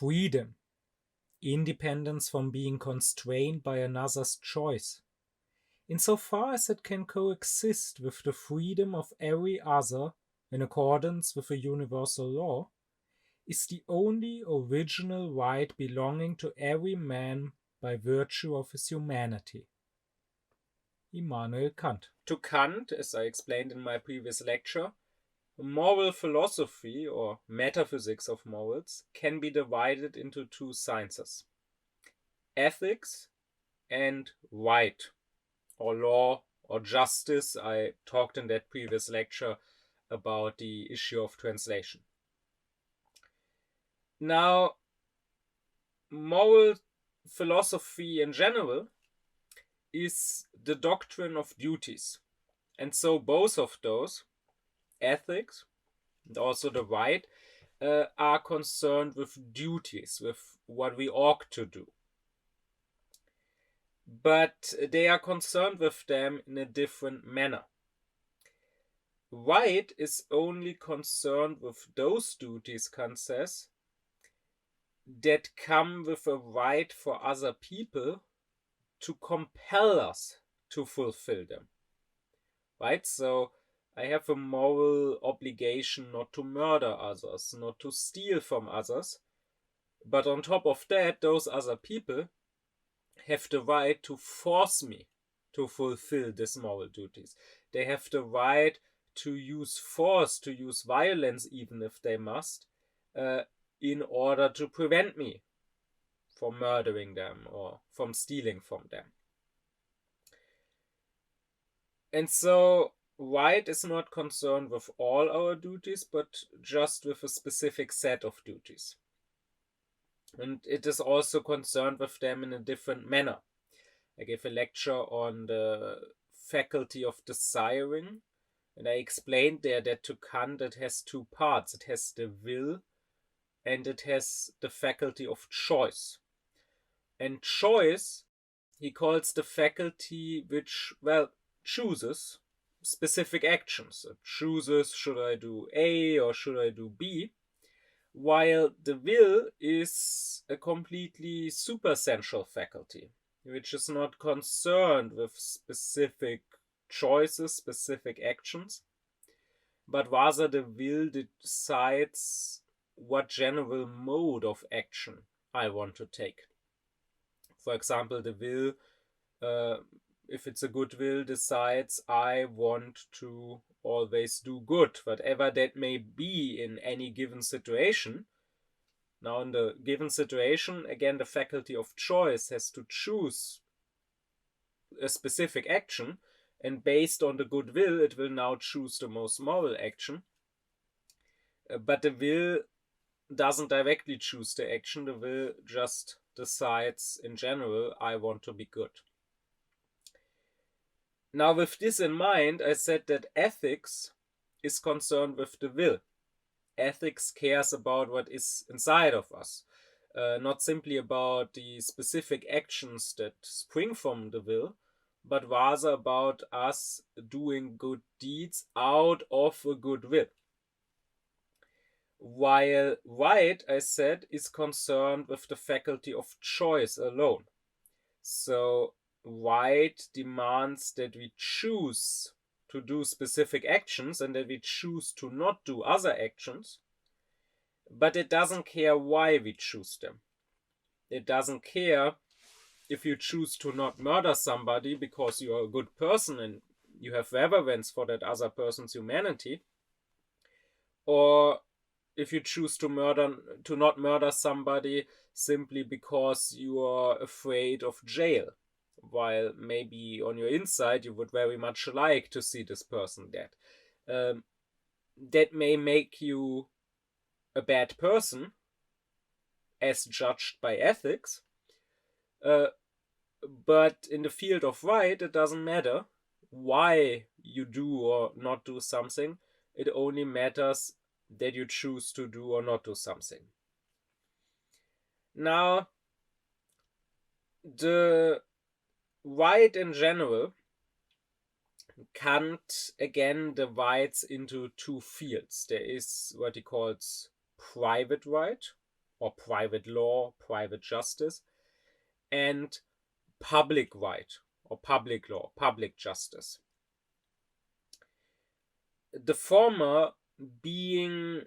freedom, independence from being constrained by another's choice, insofar as it can coexist with the freedom of every other in accordance with a universal law, is the only original right belonging to every man by virtue of his humanity. Immanuel Kant. To Kant, as I explained in my previous lecture, moral philosophy, or metaphysics of morals, can be divided into two sciences: ethics and right, or law, or justice. I talked in that previous lecture about the issue of translation. Now, moral philosophy in general is the doctrine of duties. And so both of those, ethics and also the right, are concerned with duties, with what we ought to do. But they are concerned with them in a different manner. Right is only concerned with those duties, Kant says, that come with a right for other people to compel us to fulfill them. Right? So I have a moral obligation not to murder others, not to steal from others. But on top of that, those other people have the right to force me to fulfill these moral duties. They have the right to use force, to use violence, even if they must, in order to prevent me from murdering them or from stealing from them. And so right is not concerned with all our duties, but just with a specific set of duties. And it is also concerned with them in a different manner. I gave a lecture on the faculty of desiring, and I explained there that to Kant it has two parts. It has the will and it has the faculty of choice. And choice, he calls the faculty which, chooses specific actions. It chooses, should I do A or should I do B? While the will is a completely supersensual faculty, which is not concerned with specific choices, specific actions, but rather the will decides what general mode of action I want to take. For example, the will, if it's a good will, decides I want to always do good, whatever that may be in any given situation. Now, in the given situation, again, the faculty of choice has to choose a specific action, and based on the good will, it will now choose the most moral action. But the will doesn't directly choose the action. The will just decides in general, I want to be good. Now, with this in mind, I said that ethics is concerned with the will. Ethics cares about what is inside of us, not simply about the specific actions that spring from the will, but rather about us doing good deeds out of a good will. While right, I said, is concerned with the faculty of choice alone. So right demands that we choose to do specific actions and that we choose to not do other actions, but it doesn't care why we choose them. It doesn't care if you choose to not murder somebody because you are a good person and you have reverence for that other person's humanity, or if you choose to not murder somebody simply because you are afraid of jail, while maybe on your inside you would very much like to see this person dead. That may make you a bad person as judged by ethics, but in the field of right, it doesn't matter why you do or not do something. It only matters that you choose to do or not do something. Now, the right in general, Kant again divides into two fields. There is what he calls private right, or private law, private justice, and public right or public law, public justice. The former being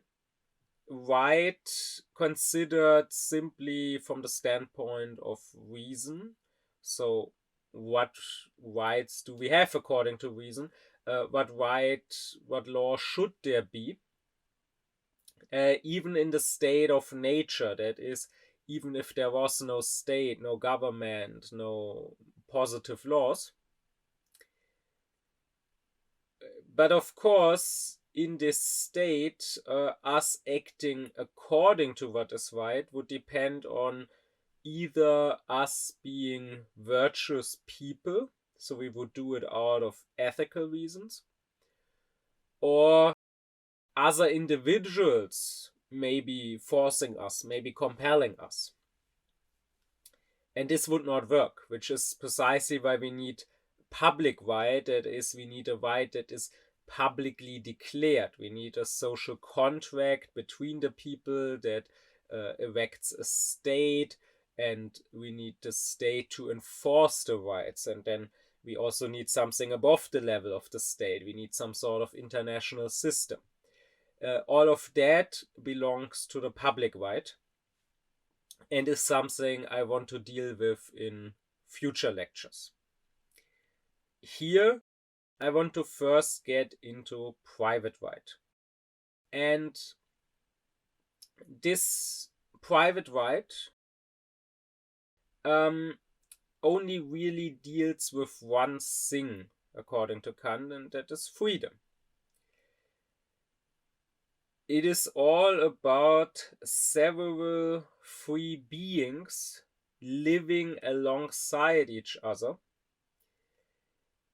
right considered simply from the standpoint of reason. So what rights do we have according to reason? What law should there be? Even in the state of nature, that is, even if there was no state, no government, no positive laws. But of course, in this state, us acting according to what is right would depend on either us being virtuous people, so we would do it out of ethical reasons, or other individuals maybe forcing us, maybe compelling us. And this would not work, which is precisely why we need public right, that is, we need a right that is publicly declared. We need a social contract between the people that erects a state, and we need the state to enforce the rights. And then we also need something above the level of the state. We need some sort of international system. All of that belongs to the public right and is something I want to deal with in future lectures. Here, I want to first get into private right. And this private right only really deals with one thing, according to Kant, and that is freedom. It is all about several free beings living alongside each other,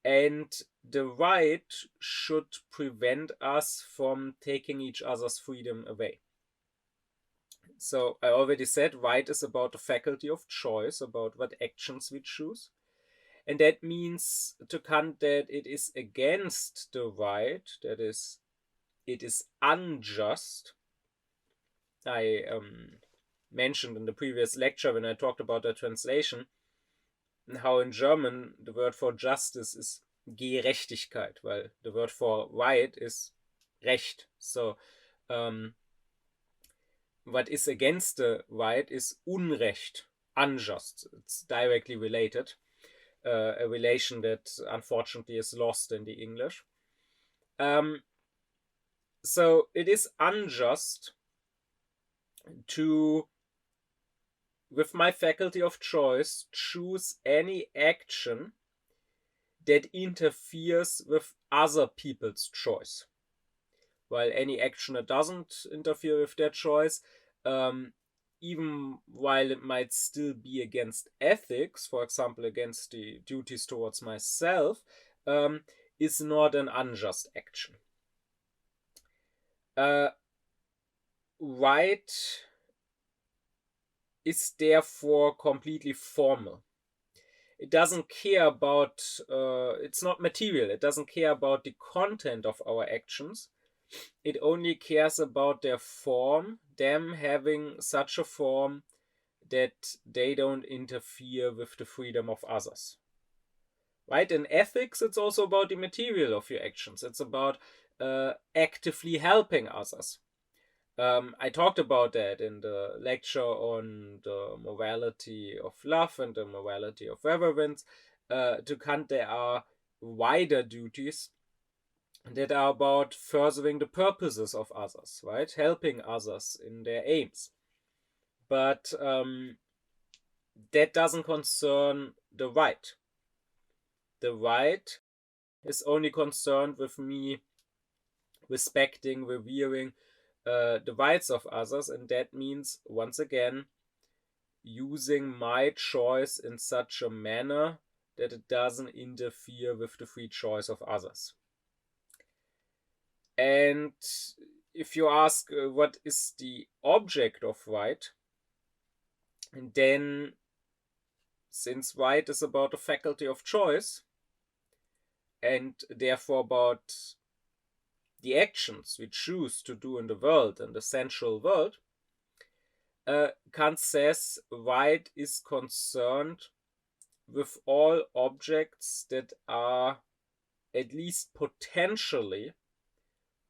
and the right should prevent us from taking each other's freedom away. So I already said right is about the faculty of choice, about what actions we choose. And that means to Kant that it is against the right, that is, it is unjust. I mentioned in the previous lecture when I talked about the translation how in German the word for justice is Gerechtigkeit, while the word for right is Recht. So what is against the right is Unrecht, unjust. It's directly related, a relation that unfortunately is lost in the English. So it is unjust to, with my faculty of choice, choose any action that interferes with other people's choice. While any action that doesn't interfere with their choice, even while it might still be against ethics, for example, against the duties towards myself, is not an unjust action. Right is therefore completely formal. It doesn't care about, it's not material, it doesn't care about the content of our actions. It only cares about their form, them having such a form that they don't interfere with the freedom of others. Right? In ethics, it's also about the material of your actions. It's about actively helping others. I talked about that in the lecture on the morality of love and the morality of reverence. To Kant, there are wider duties that are about furthering the purposes of others, right? Helping others in their aims. But that doesn't concern the right. The right is only concerned with me respecting, revering the rights of others, and that means, once again, using my choice in such a manner that it doesn't interfere with the free choice of others. And if you ask what is the object of right, then since right is about the faculty of choice, and therefore about the actions we choose to do in the world, in the sensual world, Kant says right is concerned with all objects that are at least potentially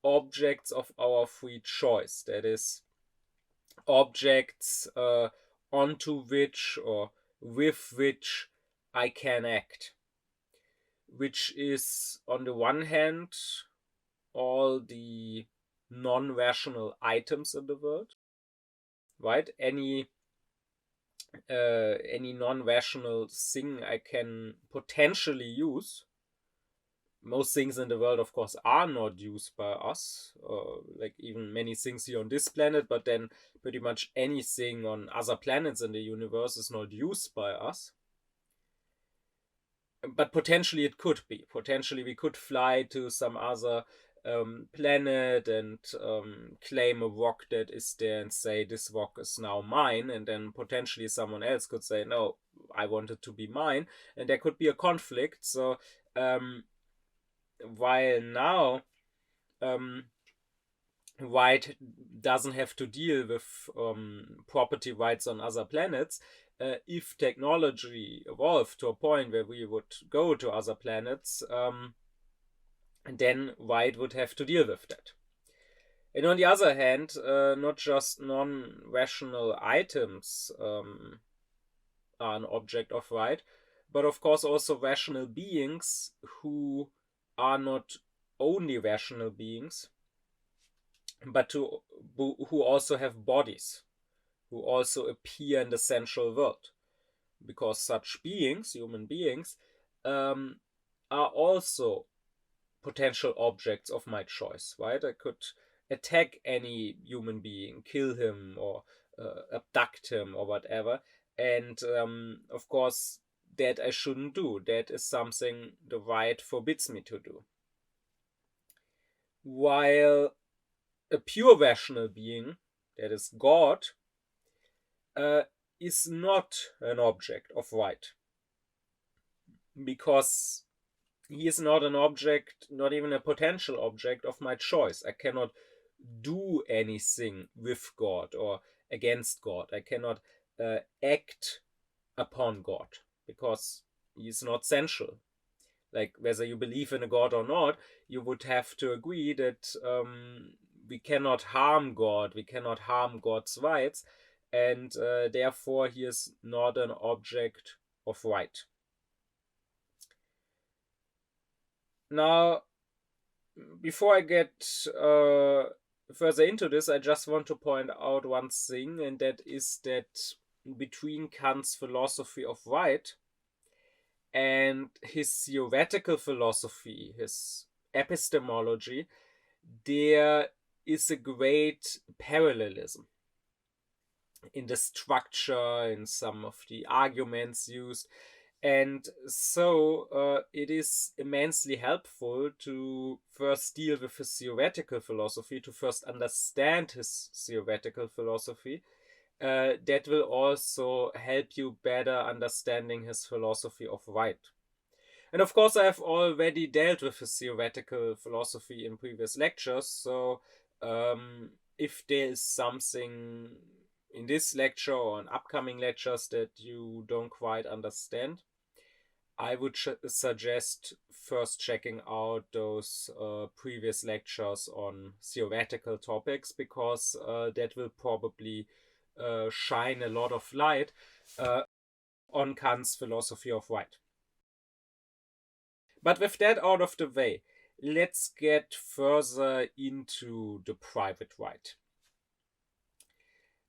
objects of our free choice. That is, objects onto which or with which I can act, which is on the one hand all the non-rational items in the world, right? Any non-rational thing I can potentially use. Most things in the world, of course, are not used by us, like even many things here on this planet, but then pretty much anything on other planets in the universe is not used by us. But potentially it could be. Potentially we could fly to some other planet and claim a rock that is there and say this rock is now mine, and then potentially someone else could say no, I want it to be mine, and there could be a conflict. So while now White doesn't have to deal with property rights on other planets, if technology evolved to a point where we would go to other planets, then White would have to deal with that. And on the other hand, not just non-rational items are an object of right, but of course also rational beings who are not only rational beings, but who also have bodies, who also appear in the sensual world. Because such beings, human beings, are also potential objects of my choice, right? I could attack any human being, kill him, or abduct him, or whatever. And of course, that I shouldn't do. That is something the right forbids me to do. While a pure rational being, that is God, is not an object of right. Because he is not an object, not even a potential object of my choice. I cannot do anything with God or against God. I cannot act upon God because he is not sensual. Like, whether you believe in a God or not, you would have to agree that we cannot harm God, we cannot harm God's rights, and therefore he is not an object of right. Now, before I get further into this, I just want to point out one thing, and that is that between Kant's philosophy of right and his theoretical philosophy, his epistemology, there is a great parallelism in the structure, in some of the arguments used. And so it is immensely helpful to first deal with his theoretical philosophy, to first understand his theoretical philosophy. That will also help you better understanding his philosophy of right. And of course, I have already dealt with his theoretical philosophy in previous lectures, so if there is something in this lecture or in upcoming lectures that you don't quite understand, I would suggest first checking out those previous lectures on theoretical topics, because that will probably shine a lot of light on Kant's philosophy of right. But with that out of the way, let's get further into the private right.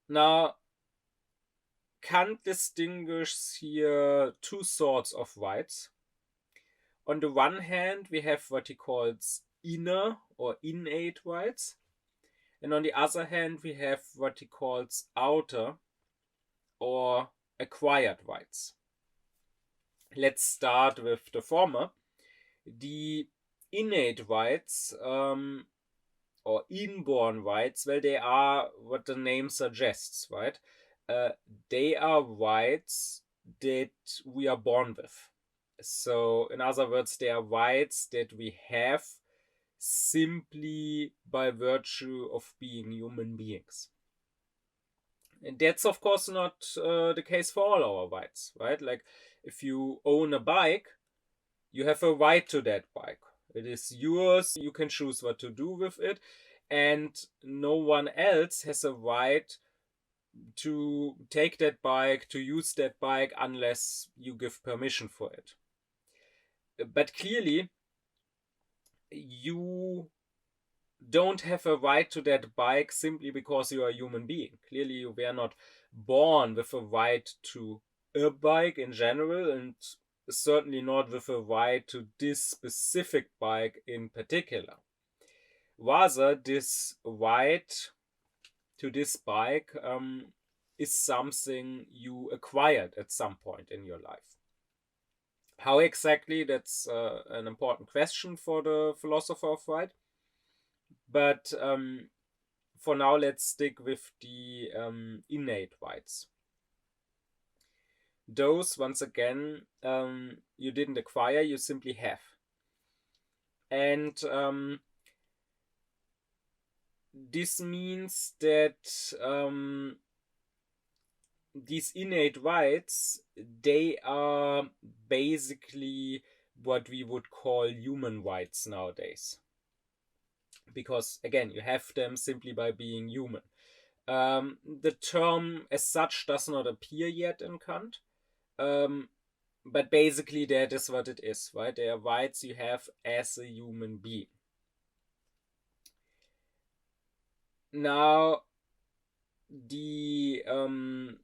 Now, Kant distinguishes here two sorts of rights. On the one hand, we have what he calls inner or innate rights, and on the other hand, we have what he calls outer or acquired rights. Let's start with the former. The innate rights or inborn rights, well, they are what the name suggests, right? They are rights that we are born with. So, in other words, they are rights that we have simply by virtue of being human beings. And that's of course not the case for all our rights, right? Like if you own a bike, you have a right to that bike. It is yours, you can choose what to do with it, and no one else has a right to take that bike, to use that bike, unless you give permission for it. But clearly, you don't have a right to that bike simply because you are a human being. Clearly, you were not born with a right to a bike in general, and certainly not with a right to this specific bike in particular. Rather, this right to this bike is something you acquired at some point in your life. How exactly? That's an important question for the philosopher of right. But for now, let's stick with the innate rights. Those, once again, you didn't acquire, you simply have. And this means that these innate rights, they are basically what we would call human rights nowadays. Because, again, you have them simply by being human. The term as such does not appear yet in Kant. But basically that is what it is, right? They are rights you have as a human being. Now, the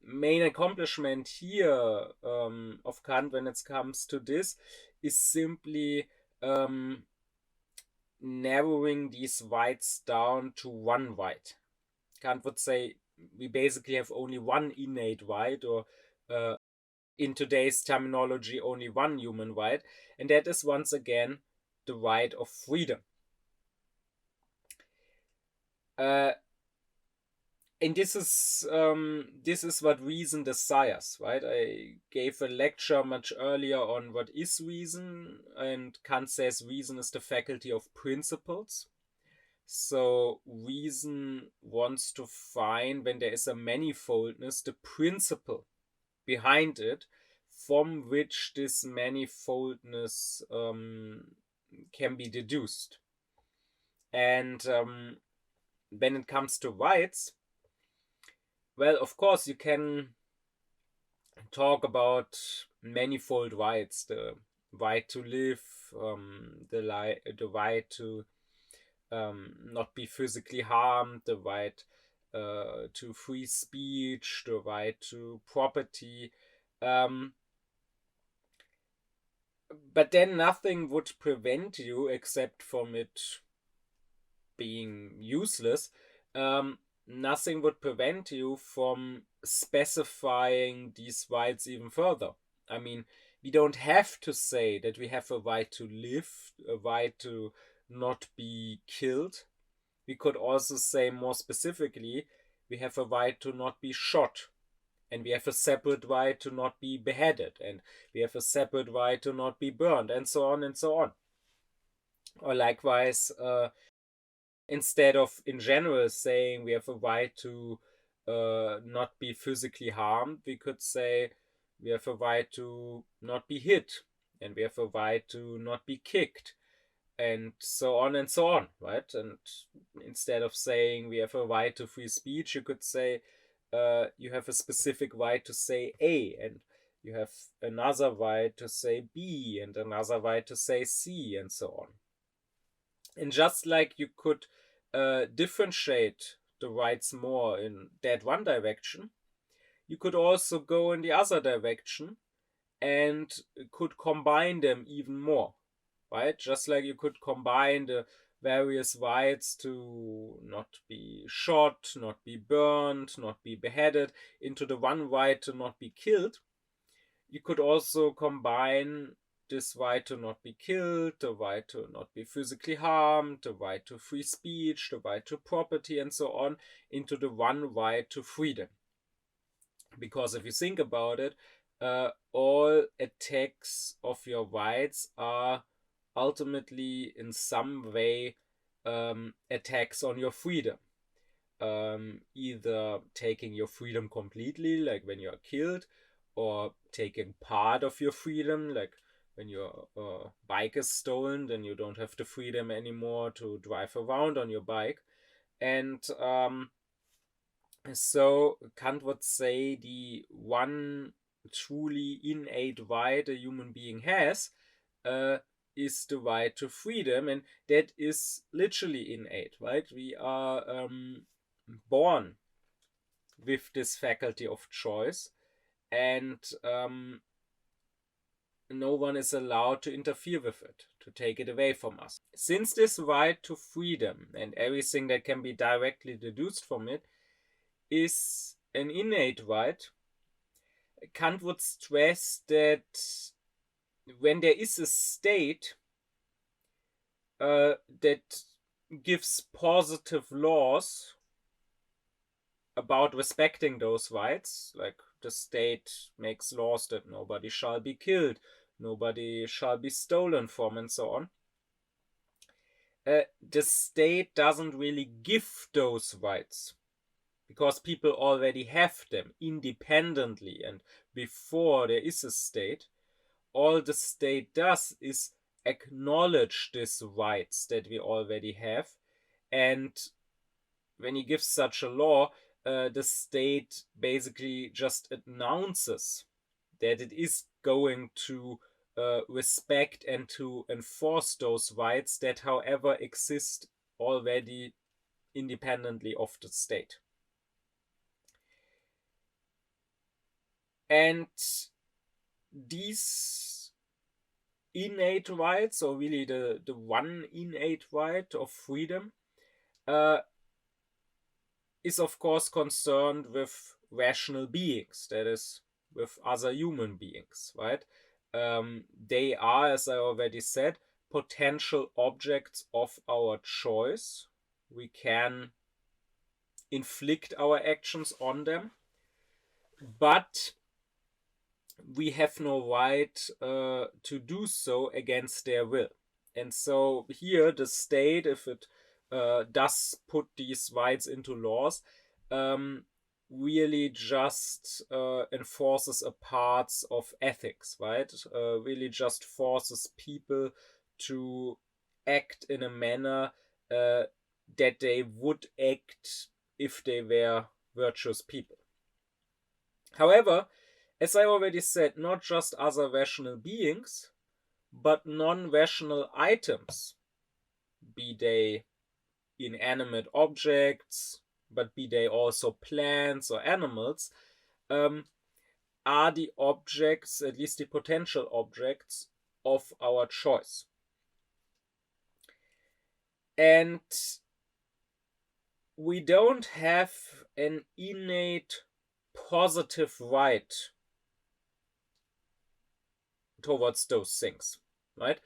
main accomplishment here of Kant when it comes to this is simply narrowing these rights down to one right. Kant would say we basically have only one innate right, or in today's terminology, only one human right, and that is once again the right of freedom. And this is what reason desires, right? I gave a lecture much earlier on what is reason, and Kant says reason is the faculty of principles. So reason wants to find, when there is a manifoldness, the principle behind it, from which this manifoldness can be deduced. And when it comes to rights, well, of course, you can talk about manifold rights: the right to live, the right to not be physically harmed, the right to free speech, the right to property. But then nothing would prevent you, except from it being useless, nothing would prevent you from specifying these rights even further. I mean, we don't have to say that we have a right to live, a right to not be killed. We could also say more specifically, we have a right to not be shot, and we have a separate right to not be beheaded, and we have a separate right to not be burned, and so on and so on. Or likewise, instead of in general saying we have a right to not be physically harmed, we could say we have a right to not be hit, and we have a right to not be kicked, and so on, right? And instead of saying we have a right to free speech, you could say you have a specific right to say A, and you have another right to say B, and another right to say C, and so on. And just like you could differentiate the rights more in that one direction, you could also go in the other direction and could combine them even more, right? Just like you could combine the various rights to not be shot, not be burned, not be beheaded into the one right to not be killed, you could also combine this right to not be killed, the right to not be physically harmed, the right to free speech, the right to property, and so on, into the one right to freedom. Because if you think about it, all attacks of your rights are ultimately in some way attacks on your freedom. either taking your freedom completely, like when you are killed, or taking part of your freedom, like when your bike is stolen, then you don't have the freedom anymore to drive around on your bike. And so Kant would say the one truly innate right a human being has is the right to freedom, and that is literally innate, right? We are born with this faculty of choice, and no one is allowed to interfere with it, to take it away from us. Since this right to freedom and everything that can be directly deduced from it is an innate right, Kant would stress that when there is a state that gives positive laws about respecting those rights, like the state makes laws that nobody shall be killed, nobody shall be stolen from, and so on, the state doesn't really give those rights because people already have them independently and before there is a state. All the state does is acknowledge these rights that we already have, and when he gives such a law, the state basically just announces that it is going to respect and to enforce those rights that, however, exist already independently of the state. And these innate rights, or really the one innate right of freedom, is of course concerned with rational beings, that is, with other human beings, right? They are, as I already said, potential objects of our choice. We can inflict our actions on them, but we have no right to do so against their will. And so here the state, if it does put these rights into laws, really just enforces a parts of ethics, right? Really just forces people to act in a manner that they would act if they were virtuous people. However, as I already said, not just other rational beings, but non-rational items, be they inanimate objects, but be they also plants or animals, are the objects, at least the potential objects, of our choice. And we don't have an innate positive right towards those things, right?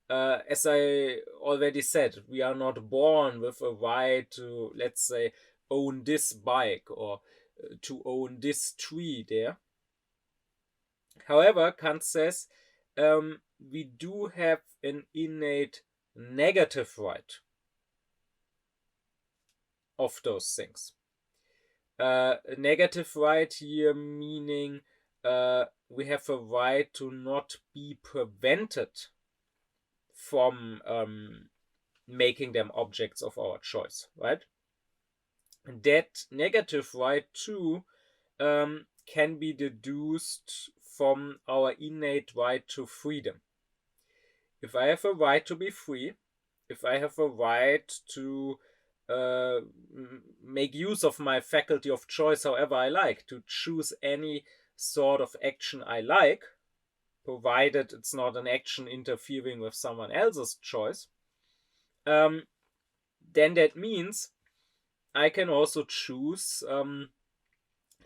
As I already said, we are not born with a right to, let's say, own this bike or to own this tree there. However, Kant says we do have an innate negative right of those things. A negative right here meaning we have a right to not be prevented from making them objects of our choice, right? That negative right too can be deduced from our innate right to freedom. If I have a right to be free, if I have a right to make use of my faculty of choice however I like, to choose any sort of action I like, provided it's not an action interfering with someone else's choice, then that means I can also choose,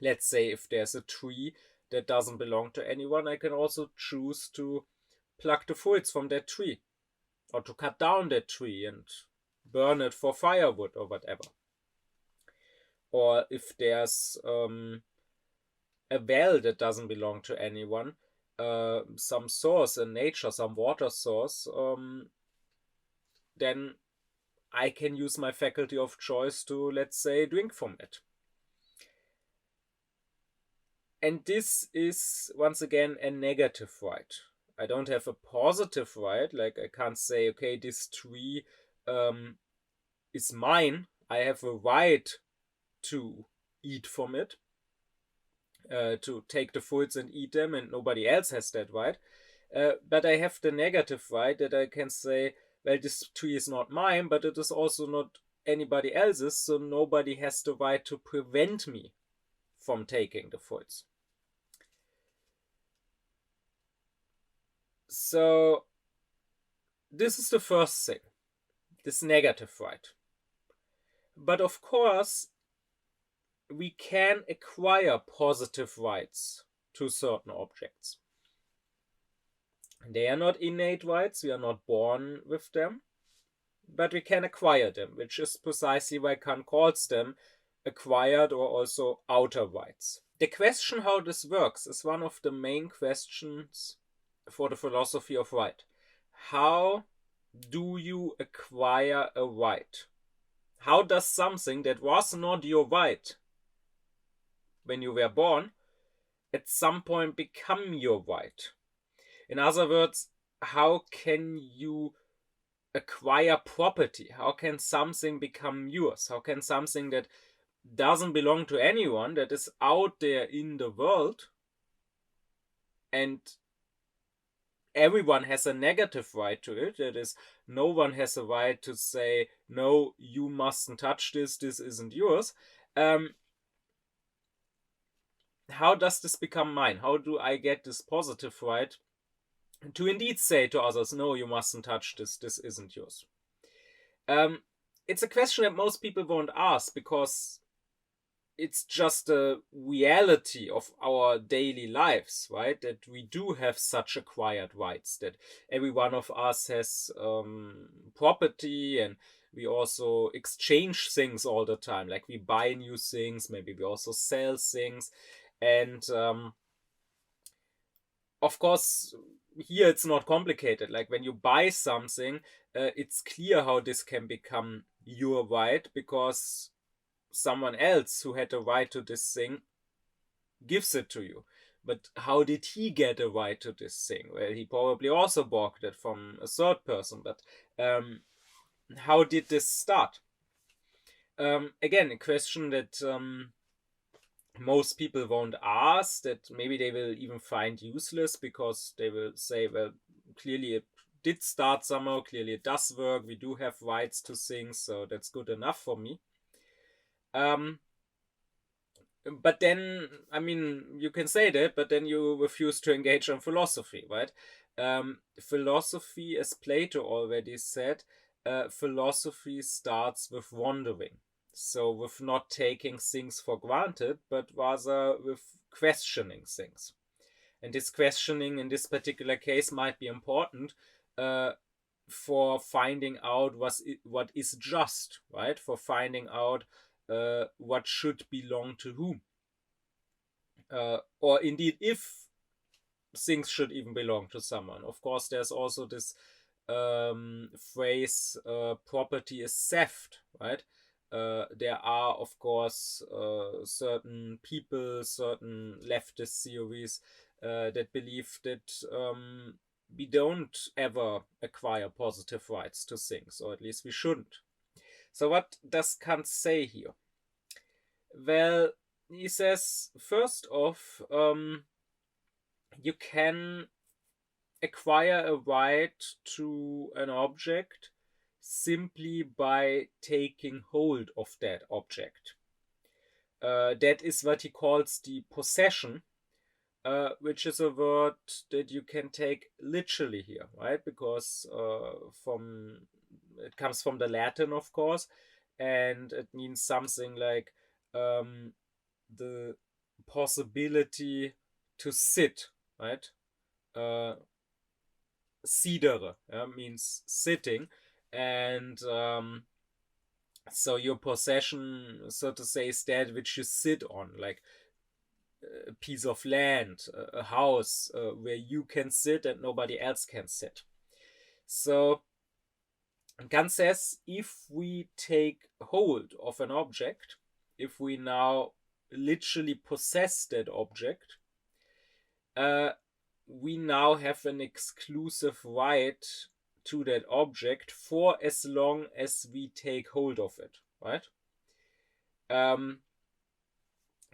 let's say if there's a tree that doesn't belong to anyone, I can also choose to pluck the fruits from that tree, or to cut down that tree and burn it for firewood or whatever. Or if there's a well that doesn't belong to anyone, some source in nature, some water source, then I can use my faculty of choice to, let's say, drink from it. And this is, once again, a negative right. I don't have a positive right, like I can't say, okay, this tree is mine. I have a right to eat from it, to take the fruits and eat them, and nobody else has that right. But I have the negative right that I can say, well, this tree is not mine, but it is also not anybody else's, so nobody has the right to prevent me from taking the fruits. So this is the first thing, this negative right. But of course, we can acquire positive rights to certain objects. They are not innate rights, we are not born with them, but we can acquire them, which is precisely why Kant calls them acquired or also outer rights. The question how this works is one of the main questions for the philosophy of right. How do you acquire a right? How does something that was not your right when you were born at some point become your right? In other words, how can you acquire property? How can something become yours? How can something that doesn't belong to anyone, that is out there in the world, and everyone has a negative right to it, that is, no one has a right to say, no, you mustn't touch this isn't yours. How does this become mine? How do I get this positive right to indeed say to others, no, you mustn't touch this isn't yours? It's a question that most people won't ask, because it's just a reality of our daily lives, right? That we do have such acquired rights, that every one of us has property, and we also exchange things all the time. Like we buy new things, maybe we also sell things. And of course, here it's not complicated. Like when you buy something, it's clear how this can become your right, because someone else who had a right to this thing gives it to you. But how did he get a right to this thing? Well, he probably also bought it from a third person. But how did this start? Again, a question that most people won't ask, that maybe they will even find useless, because they will say, well, clearly it did start somehow, clearly it does work, we do have rights to things, so that's good enough for me. But then, I mean, you can say that, but then you refuse to engage in philosophy, right? Philosophy, as Plato already said, philosophy starts with wondering. So with not taking things for granted, but rather with questioning things. And this questioning in this particular case might be important for finding out what is just, right? For finding out what should belong to whom. Or indeed, if things should even belong to someone. Of course, there's also this phrase, property is theft, right? There are, of course, certain people, certain leftist theories that believe that we don't ever acquire positive rights to things, or at least we shouldn't. So what does Kant say here? Well, he says, first off, you can acquire a right to an object simply by taking hold of that object. That is what he calls the possession, which is a word that you can take literally here, right? Because it comes from the Latin, of course, and it means something like the possibility to sit, right? Sidere means sitting, and so your possession, so to say, is that which you sit on, like a piece of land, a house where you can sit and nobody else can sit. So Kant says if we take hold of an object, if we now literally possess that object, we now have an exclusive right to that object for as long as we take hold of it, right?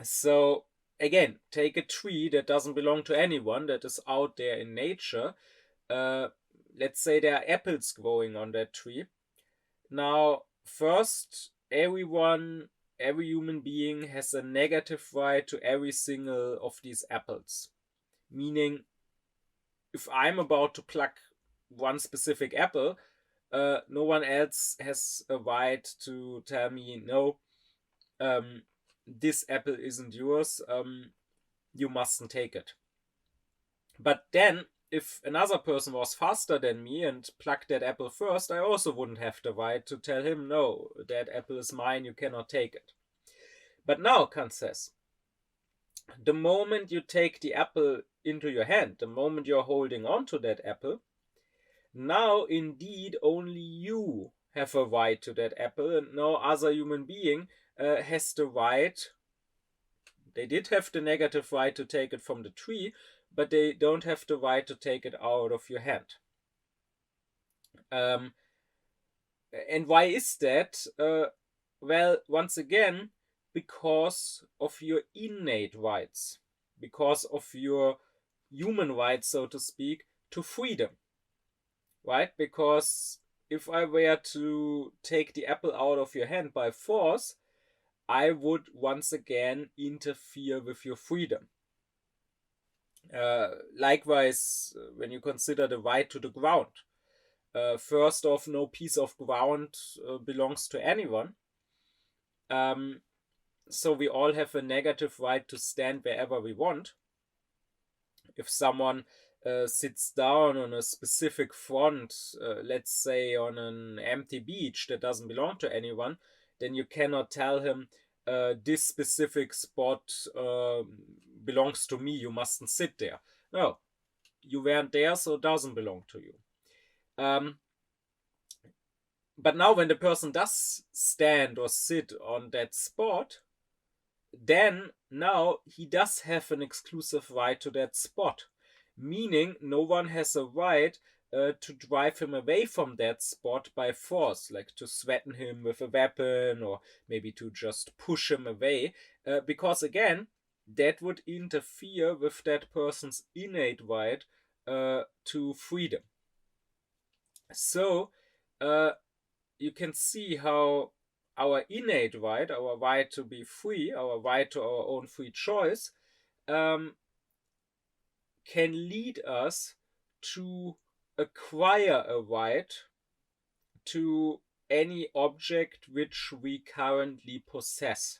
So again, take a tree that doesn't belong to anyone, that is out there in nature. Let's say there are apples growing on that tree. Now, first, every human being has a negative right to every single of these apples. Meaning, if I'm about to pluck one specific apple, no one else has a right to tell me, no, this apple isn't yours, you mustn't take it. But then, if another person was faster than me and plucked that apple first, I also wouldn't have the right to tell him, no, that apple is mine, you cannot take it. But now, Kant says, the moment you take the apple into your hand, the moment you're holding on to that apple, now indeed only you have a right to that apple, and no other human being has the right. They did have the negative right to take it from the tree, but they don't have the right to take it out of your hand. And why is that? Well, once again, because of your innate rights, because of your human rights, so to speak, to freedom, right? Because if I were to take the apple out of your hand by force, I would once again interfere with your freedom. Likewise, when you consider the right to the ground, first off, no piece of ground belongs to anyone. So we all have a negative right to stand wherever we want. If someone sits down on a specific front, let's say on an empty beach that doesn't belong to anyone, then you cannot tell him, this specific spot belongs to me, you mustn't sit there. No, you weren't there, so it doesn't belong to you. But now when the person does stand or sit on that spot, then now he does have an exclusive right to that spot. Meaning no one has a right to drive him away from that spot by force, like to threaten him with a weapon or maybe to just push him away, because again, that would interfere with that person's innate right to freedom. So you can see how our innate right, our right to be free, our right to our own free choice, can lead us to acquire a right to any object which we currently possess.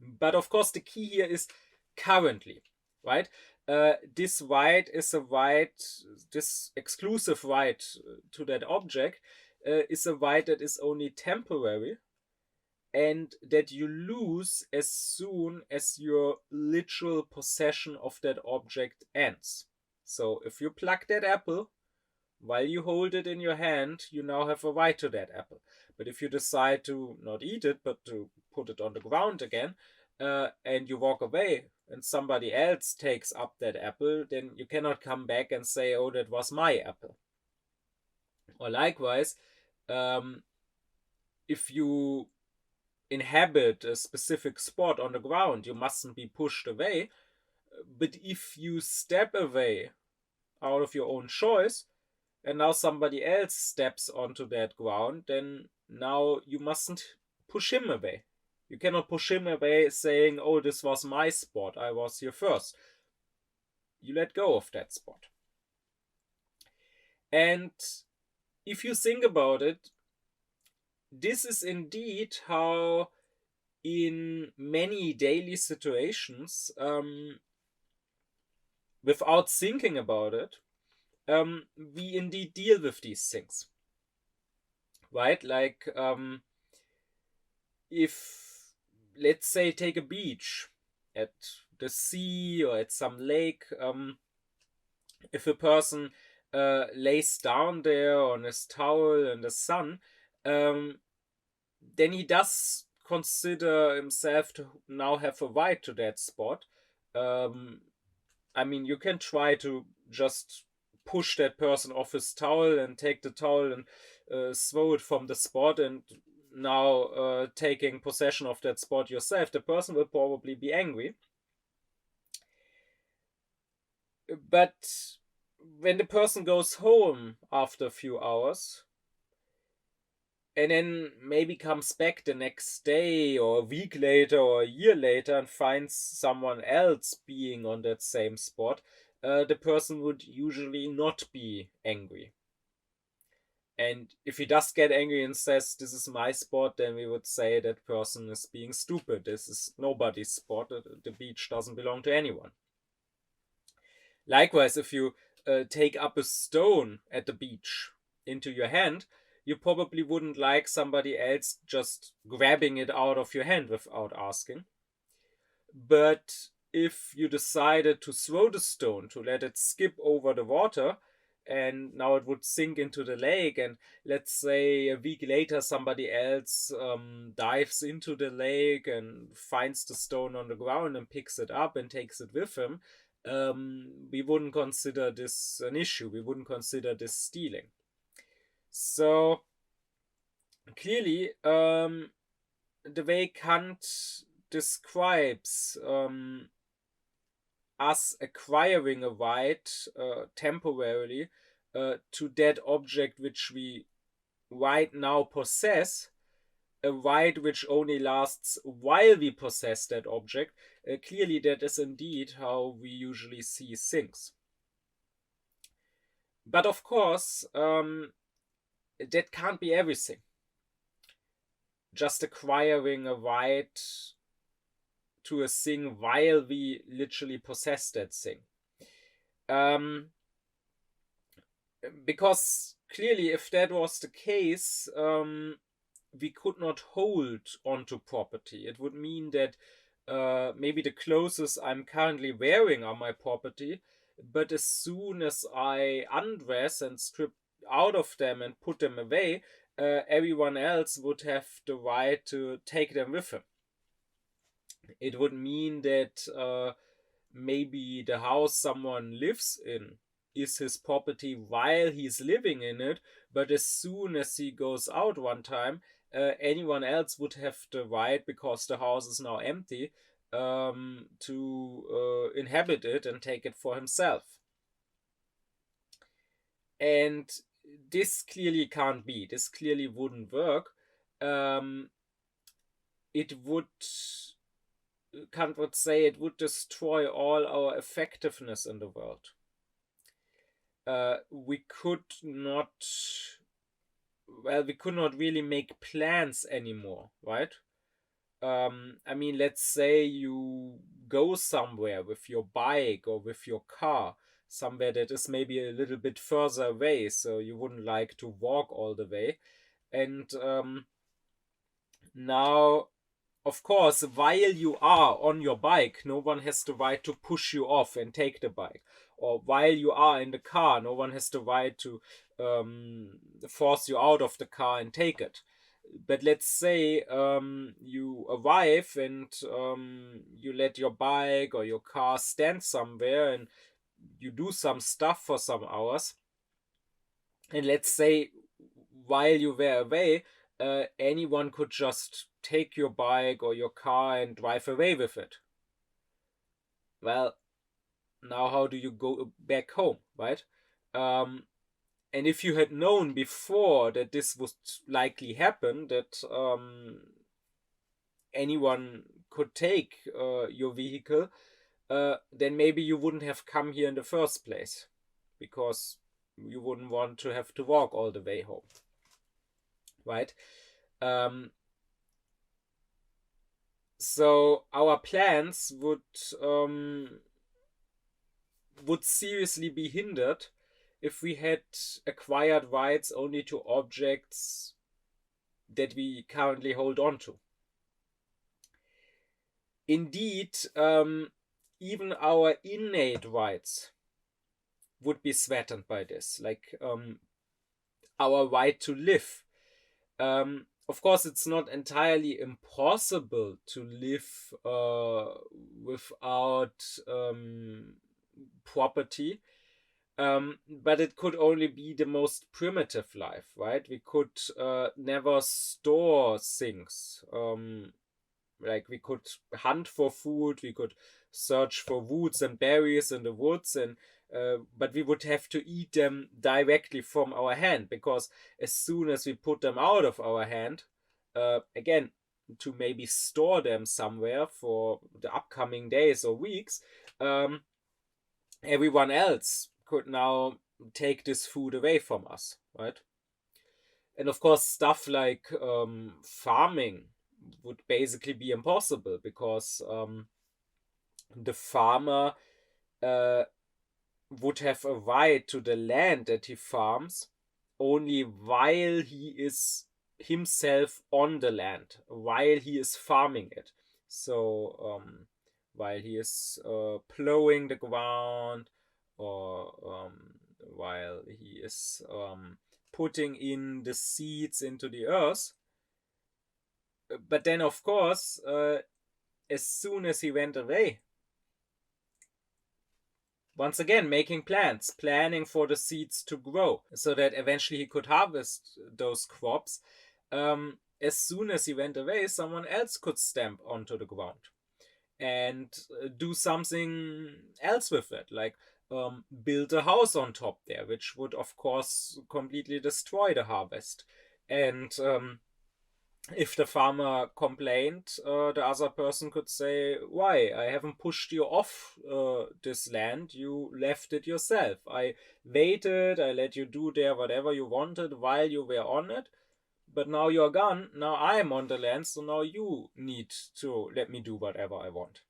But of course, the key here is currently, right? This right is a right, this exclusive right to that object is a right that is only temporary and that you lose as soon as your literal possession of that object ends. So if you pluck that apple, while you hold it in your hand, you now have a right to that apple. But if you decide to not eat it, but to put it on the ground again, and you walk away, and somebody else takes up that apple, then you cannot come back and say, oh, that was my apple. Or likewise, if you inhabit a specific spot on the ground, you mustn't be pushed away. But if you step away out of your own choice, and now somebody else steps onto that ground, then now you mustn't push him away. You cannot push him away saying, oh, this was my spot, I was here first. You let go of that spot. And if you think about it, this is indeed how in many daily situations, without thinking about it, we indeed deal with these things, right? Like if, let's say, take a beach at the sea or at some lake, if a person lays down there on his towel in the sun, then he does consider himself to now have a right to that spot. I mean, you can try to just push that person off his towel and take the towel and throw it from the spot, and now taking possession of that spot yourself. The person will probably be angry. But when the person goes home after a few hours and then maybe comes back the next day or a week later or a year later and finds someone else being on that same spot, the person would usually not be angry. And if he does get angry and says, "This is my spot," then we would say that person is being stupid. This is nobody's spot. The beach doesn't belong to anyone. Likewise, if you take up a stone at the beach into your hand, you probably wouldn't like somebody else just grabbing it out of your hand without asking. But if you decided to throw the stone, to let it skip over the water, and now it would sink into the lake, and let's say a week later somebody else dives into the lake and finds the stone on the ground and picks it up and takes it with him, we wouldn't consider this an issue. We wouldn't consider this stealing. So clearly, the way Kant describes us acquiring a right temporarily to that object which we right now possess, a right which only lasts while we possess that object, clearly that is indeed how we usually see things. But of course, that can't be everything. Just acquiring a right to a thing while we literally possess that thing. Because clearly, if that was the case, we could not hold onto property. It would mean that maybe the clothes I'm currently wearing are my property, but as soon as I undress and strip out of them and put them away, everyone else would have the right to take them with him. It would mean that maybe the house someone lives in is his property while he's living in it, but as soon as he goes out one time, anyone else would have the right, because the house is now empty, to inhabit it and take it for himself. And this clearly can't be. This clearly wouldn't work. Kant would say it would destroy all our effectiveness in the world. We could not really make plans anymore, right? I mean, let's say you go somewhere with your bike or with your car, somewhere that is maybe a little bit further away, so you wouldn't like to walk all the way. And now, of course, while you are on your bike, no one has the right to push you off and take the bike. Or while you are in the car, no one has the right to force you out of the car and take it. But let's say you arrive and you let your bike or your car stand somewhere and you do some stuff for some hours. And let's say while you were away, anyone could just take your bike or your car and drive away with it. Well, now how do you go back home, right? And if you had known before that this would likely happen, that anyone could take your vehicle, then maybe you wouldn't have come here in the first place, because you wouldn't want to have to walk all the way home, right? So our plans would seriously be hindered if we had acquired rights only to objects that we currently hold on to. Indeed, even our innate rights would be threatened by this, like our right to live. Of course, it's not entirely impossible to live without property, but it could only be the most primitive life, right? We could never store things. Like we could hunt for food, we could search for roots and berries in the woods, and but we would have to eat them directly from our hand, because as soon as we put them out of our hand, again, to maybe store them somewhere for the upcoming days or weeks, everyone else could now take this food away from us, right? And of course, stuff like farming would basically be impossible, because the farmer would have a right to the land that he farms only while he is himself on the land, while he is farming it. So while he is plowing the ground, or while he is putting in the seeds into the earth. But then, of course, as soon as he went away, once again, making plans, planning for the seeds to grow so that eventually he could harvest those crops. As soon as he went away, someone else could stamp onto the ground and do something else with it, like build a house on top there, which would, of course, completely destroy the harvest. And if the farmer complained, the other person could say, why? I haven't pushed you off this land. You left it yourself. I waited, I let you do there whatever you wanted while you were on it. But now you're gone. Now I'm on the land, so now you need to let me do whatever I want.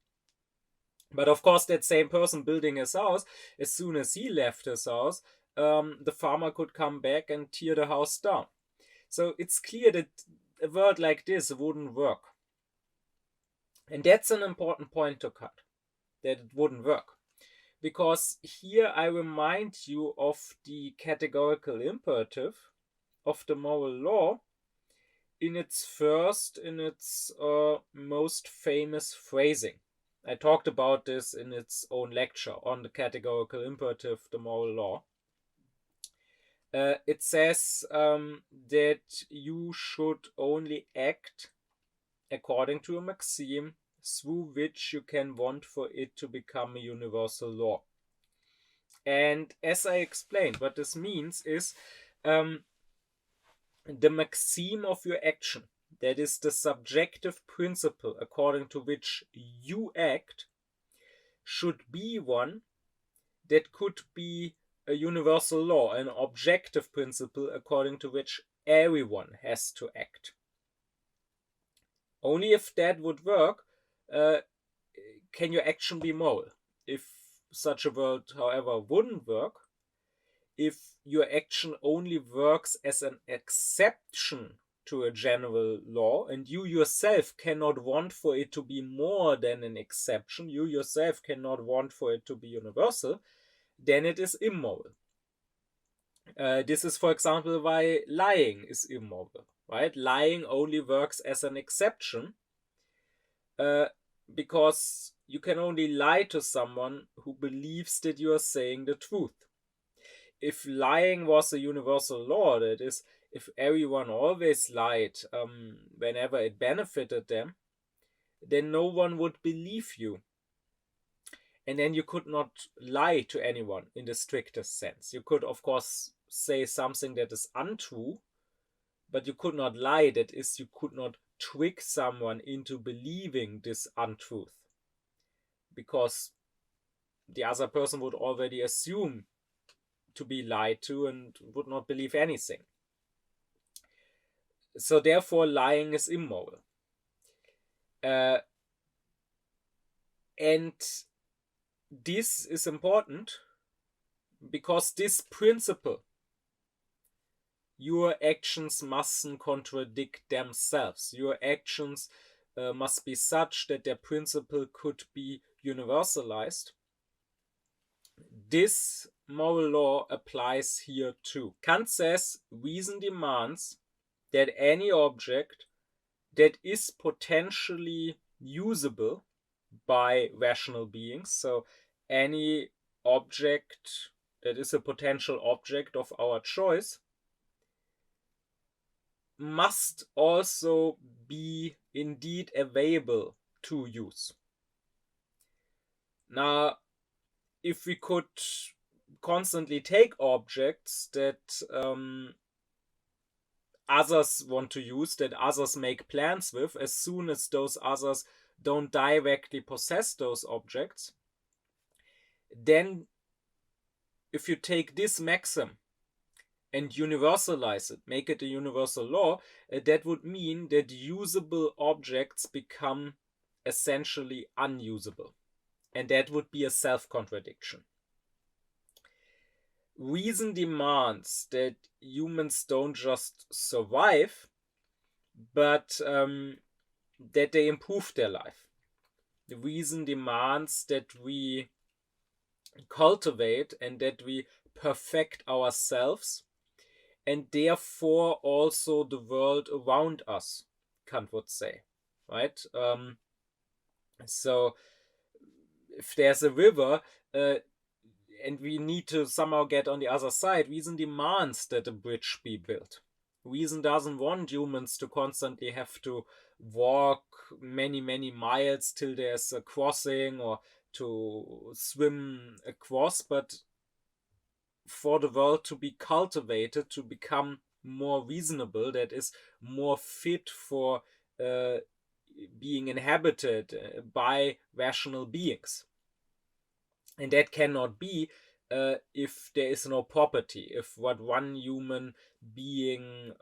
But of course, that same person building his house, as soon as he left his house, the farmer could come back and tear the house down. So it's clear that a word like this wouldn't work. And that's an important point to cut, that it wouldn't work. Because here I remind you of the categorical imperative of the moral law in its most famous phrasing. I talked about this in its own lecture on the categorical imperative, the moral law. It says that you should only act according to a maxim through which you can want for it to become a universal law. And as I explained, what this means is the maxim of your action, that is the subjective principle according to which you act, should be one that could be a universal law, an objective principle according to which everyone has to act. Only if that would work can your action be moral. If such a world, however, wouldn't work, if your action only works as an exception to a general law, and you yourself cannot want for it to be more than an exception, you yourself cannot want for it to be universal, then it is immoral. This is, for example, why lying is immoral, right? Lying only works as an exception because you can only lie to someone who believes that you are saying the truth. If lying was a universal law, that is, if everyone always lied whenever it benefited them, then no one would believe you. And then you could not lie to anyone in the strictest sense. You could, of course, say something that is untrue, but you could not lie. That is, you could not trick someone into believing this untruth, because the other person would already assume to be lied to and would not believe anything. So therefore, lying is immoral. And this is important because this principle, your actions mustn't contradict themselves. Your actions must be such that their principle could be universalized. this moral law applies here too. Kant says reason demands that any object that is potentially usable by rational beings, so any object that is a potential object of our choice, must also be indeed available to use. Now, if we could constantly take objects that others want to use, that others make plans with, as soon as those others don't directly possess those objects, then if you take this maxim and universalize it, make it a universal law, that would mean that usable objects become essentially unusable. And that would be a self-contradiction. Reason demands that humans don't just survive, but that they improve their life. The reason demands that we cultivate and that we perfect ourselves, and therefore also the world around us, Kant would say, right? So if there's a river and we need to somehow get on the other side, reason demands that a bridge be built. Reason doesn't want humans to constantly have to walk many, many miles till there's a crossing or to swim across, but for the world to be cultivated, to become more reasonable, that is more fit for being inhabited by rational beings. And that cannot be if there is no property, if what one human being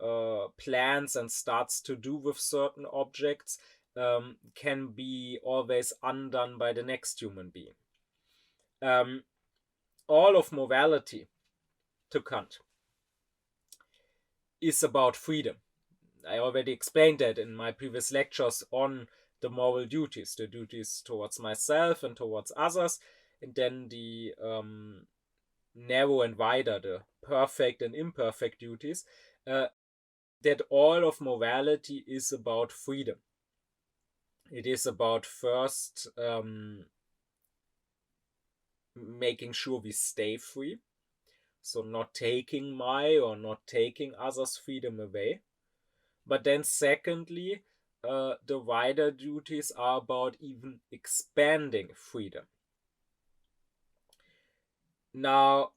plans and starts to do with certain objects can be always undone by the next human being. All of morality, to Kant, is about freedom. I already explained that in my previous lectures on the moral duties, the duties towards myself and towards others, and then the narrow and wider, the perfect and imperfect duties, that all of morality is about freedom. It is about first making sure we stay free, so not taking my or not taking others' freedom away. But then secondly, the wider duties are about even expanding freedom. Now,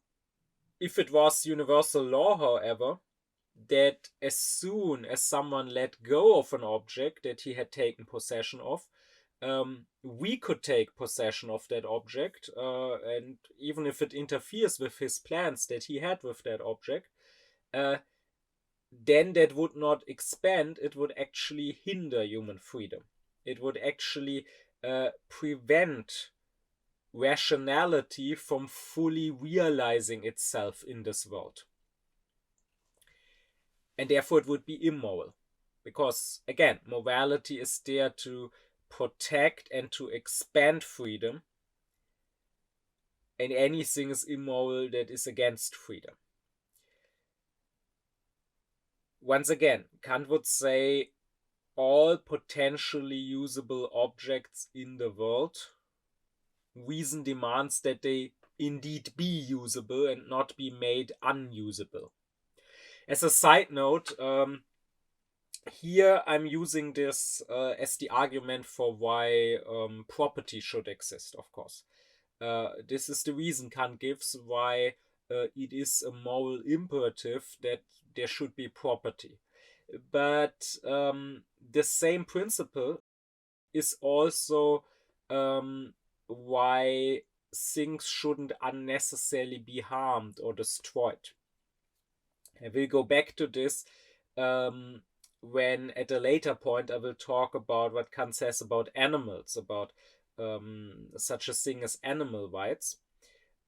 if it was universal law, however, that as soon as someone let go of an object that he had taken possession of, we could take possession of that object, and even if it interferes with his plans that he had with that object, then that would not expand, it would actually hinder human freedom. It would actually prevent rationality from fully realizing itself in this world. And therefore it would be immoral. Because, again, morality is there to protect and to expand freedom. And anything is immoral that is against freedom. Once again, Kant would say all potentially usable objects in the world, reason demands that they indeed be usable and not be made unusable. As a side note, here I'm using this as the argument for why property should exist, of course. This is the reason Kant gives why it is a moral imperative that there should be property. But the same principle is also why things shouldn't unnecessarily be harmed or destroyed. I will go back to this when at a later point I will talk about what Kant says about animals, about such a thing as animal rights.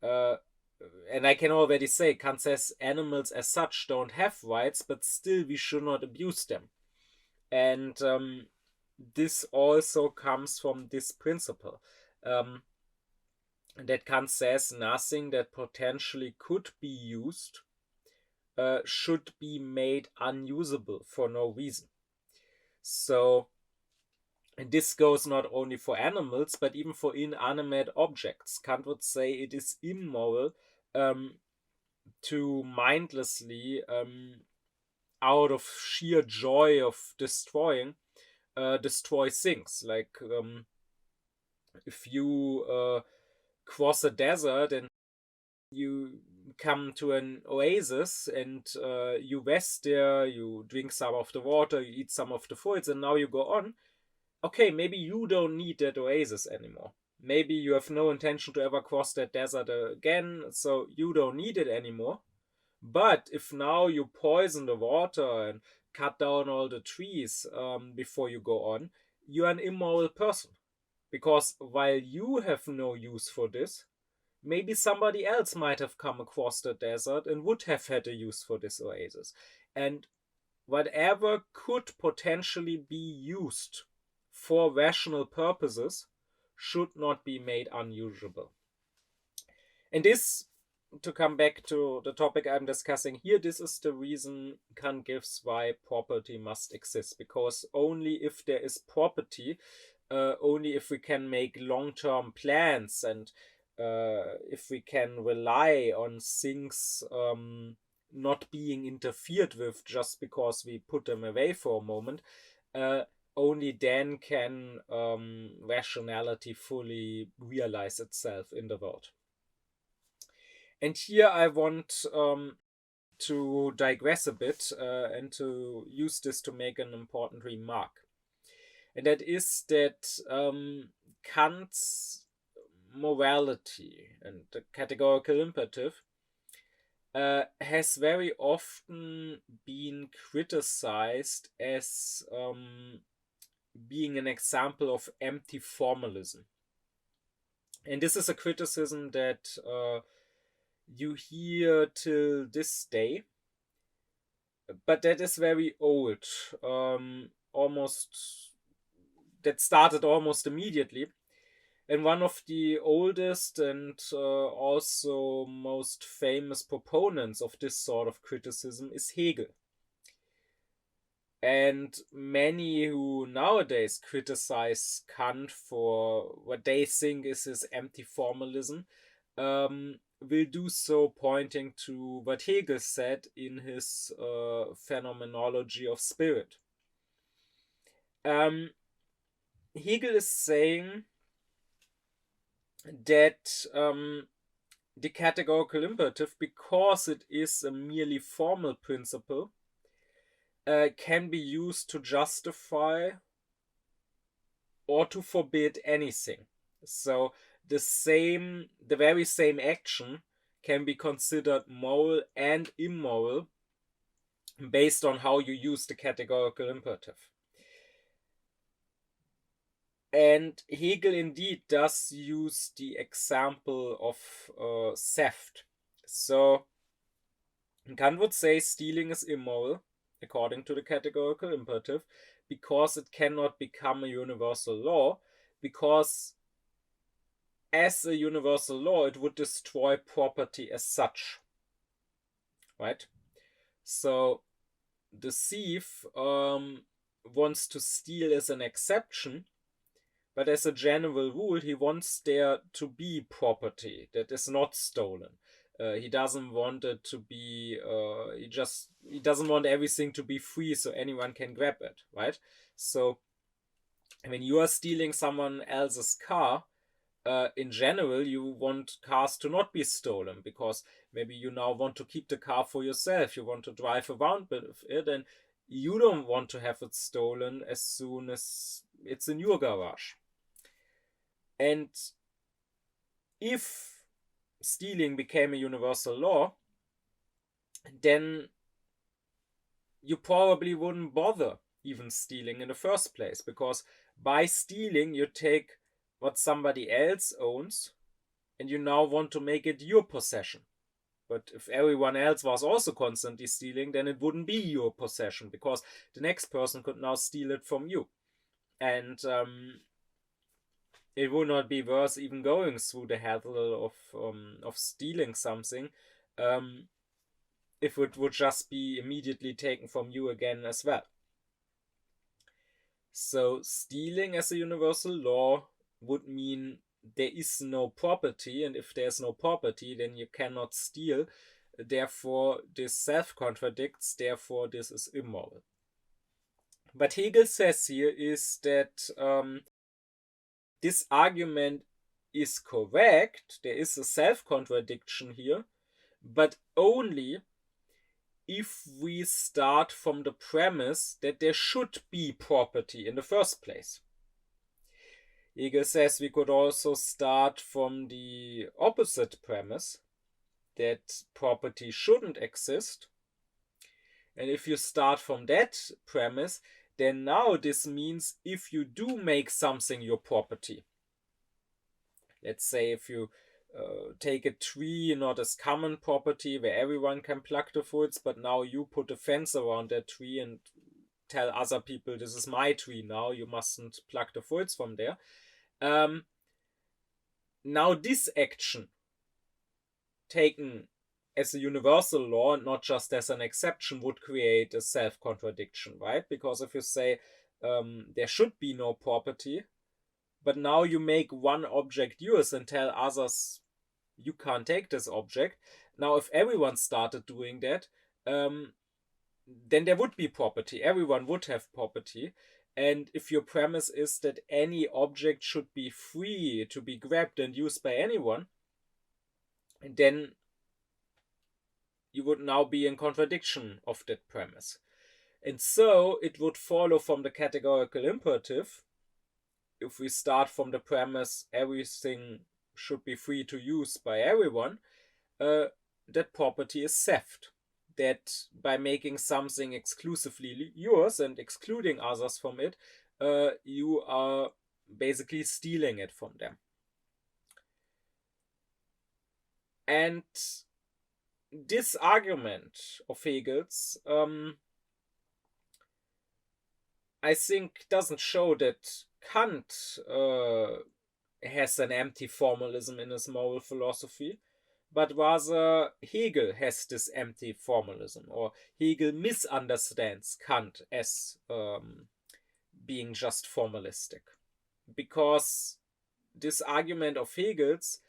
And I can already say, Kant says animals as such don't have rights, but still we should not abuse them. And this also comes from this principle. that Kant says nothing that potentially could be used should be made unusable for no reason. So this goes not only for animals, but even for inanimate objects. Kant would say it is immoral to mindlessly, out of sheer joy of destroying, destroy things. Like if you cross a desert and you come to an oasis and you rest there, you drink some of the water, you eat some of the fruits, and now you go on. Okay, maybe you don't need that oasis anymore. Maybe you have no intention to ever cross that desert again, so you don't need it anymore. But if now you poison the water and cut down all the trees before you go on, you're an immoral person. Because while you have no use for this, maybe somebody else might have come across the desert and would have had a use for this oasis. And whatever could potentially be used for rational purposes should not be made unusable. And this, to come back to the topic I'm discussing here, this is the reason Kant gives why property must exist. Because only if there is property, only if we can make long-term plans and if we can rely on things not being interfered with just because we put them away for a moment, only then can rationality fully realize itself in the world. And here I want to digress a bit and to use this to make an important remark. And that is that Kant's morality and the categorical imperative has very often been criticized as being an example of empty formalism. And this is a criticism that you hear till this day, but that is very old, that started almost immediately. And one of the oldest and also most famous proponents of this sort of criticism is Hegel. And many who nowadays criticize Kant for what they think is his empty formalism will do so pointing to what Hegel said in his Phenomenology of Spirit. Hegel is saying that the categorical imperative, because it is a merely formal principle, can be used to justify or to forbid anything. So the very same action can be considered moral and immoral based on how you use the categorical imperative. And Hegel indeed does use the example of theft. So Kant would say stealing is immoral, according to the categorical imperative, because it cannot become a universal law, because as a universal law, it would destroy property as such. Right? So the thief wants to steal as an exception, but as a general rule, he wants there to be property that is not stolen. He doesn't want it to be, he doesn't want everything to be free so anyone can grab it, right? So when you are stealing someone else's car, in general, you want cars to not be stolen because maybe you now want to keep the car for yourself. You want to drive around with it, and you don't want to have it stolen as soon as it's in your garage. And if stealing became a universal law, then you probably wouldn't bother even stealing in the first place, because by stealing you take what somebody else owns and you now want to make it your possession. But if everyone else was also constantly stealing, then it wouldn't be your possession, because the next person could now steal it from you. And it would not be worth even going through the hassle of stealing something, if it would just be immediately taken from you again as well. So stealing as a universal law would mean there is no property, and if there's no property, then you cannot steal. Therefore, this self-contradicts, therefore this is immoral. What Hegel says here is that this argument is correct, there is a self-contradiction here, but only if we start from the premise that there should be property in the first place. Hegel says we could also start from the opposite premise, that property shouldn't exist. And if you start from that premise, then now this means if you do make something your property, let's say if you take a tree not as common property where everyone can pluck the fruits, but now you put a fence around that tree and tell other people this is my tree now, you mustn't pluck the fruits from there. Now this action, taken as a universal law and not just as an exception, would create a self-contradiction, right? Because if you say there should be no property, but now you make one object yours and tell others you can't take this object. Now, if everyone started doing that, then there would be property. Everyone would have property. And if your premise is that any object should be free to be grabbed and used by anyone, then you would now be in contradiction of that premise. And so it would follow from the categorical imperative, if we start from the premise everything should be free to use by everyone, that property is theft. That by making something exclusively yours and excluding others from it, you are basically stealing it from them. And this argument of Hegel's, I think, doesn't show that Kant has an empty formalism in his moral philosophy, but rather Hegel has this empty formalism, or Hegel misunderstands Kant as being just formalistic, because this argument of Hegel's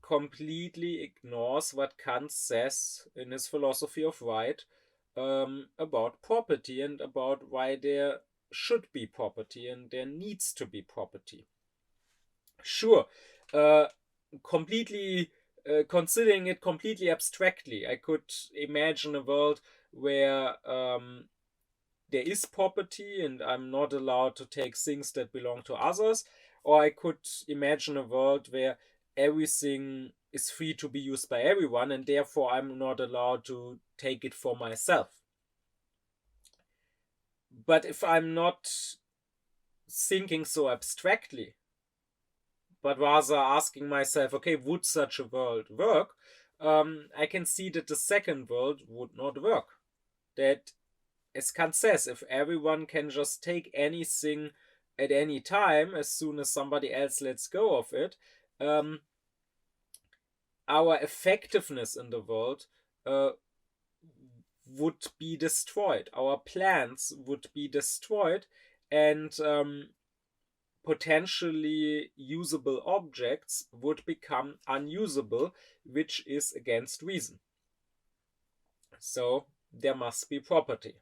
completely ignores what Kant says in his philosophy of right about property and about why there should be property and there needs to be property. Sure, completely considering it completely abstractly, I could imagine a world where there is property and I'm not allowed to take things that belong to others, or I could imagine a world where everything is free to be used by everyone and therefore I'm not allowed to take it for myself. But if I'm not thinking so abstractly, but rather asking myself, okay, would such a world work? I can see that the second world would not work. That, as Kant says, if everyone can just take anything at any time, as soon as somebody else lets go of it, our effectiveness in the world would be destroyed. Our plans would be destroyed, and potentially usable objects would become unusable, which is against reason. So there must be property.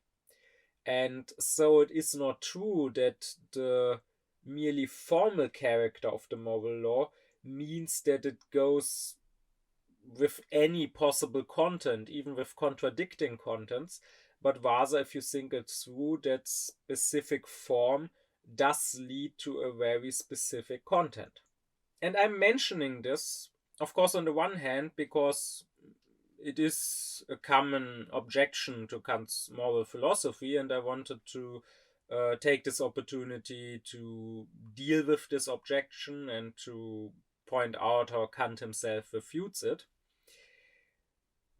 And so it is not true that the merely formal character of the moral law means that it goes with any possible content, even with contradicting contents, but rather, if you think it through, that specific form does lead to a very specific content. And I'm mentioning this, of course, on the one hand, because it is a common objection to Kant's moral philosophy, and I wanted to take this opportunity to deal with this objection and to point out how Kant himself refutes it.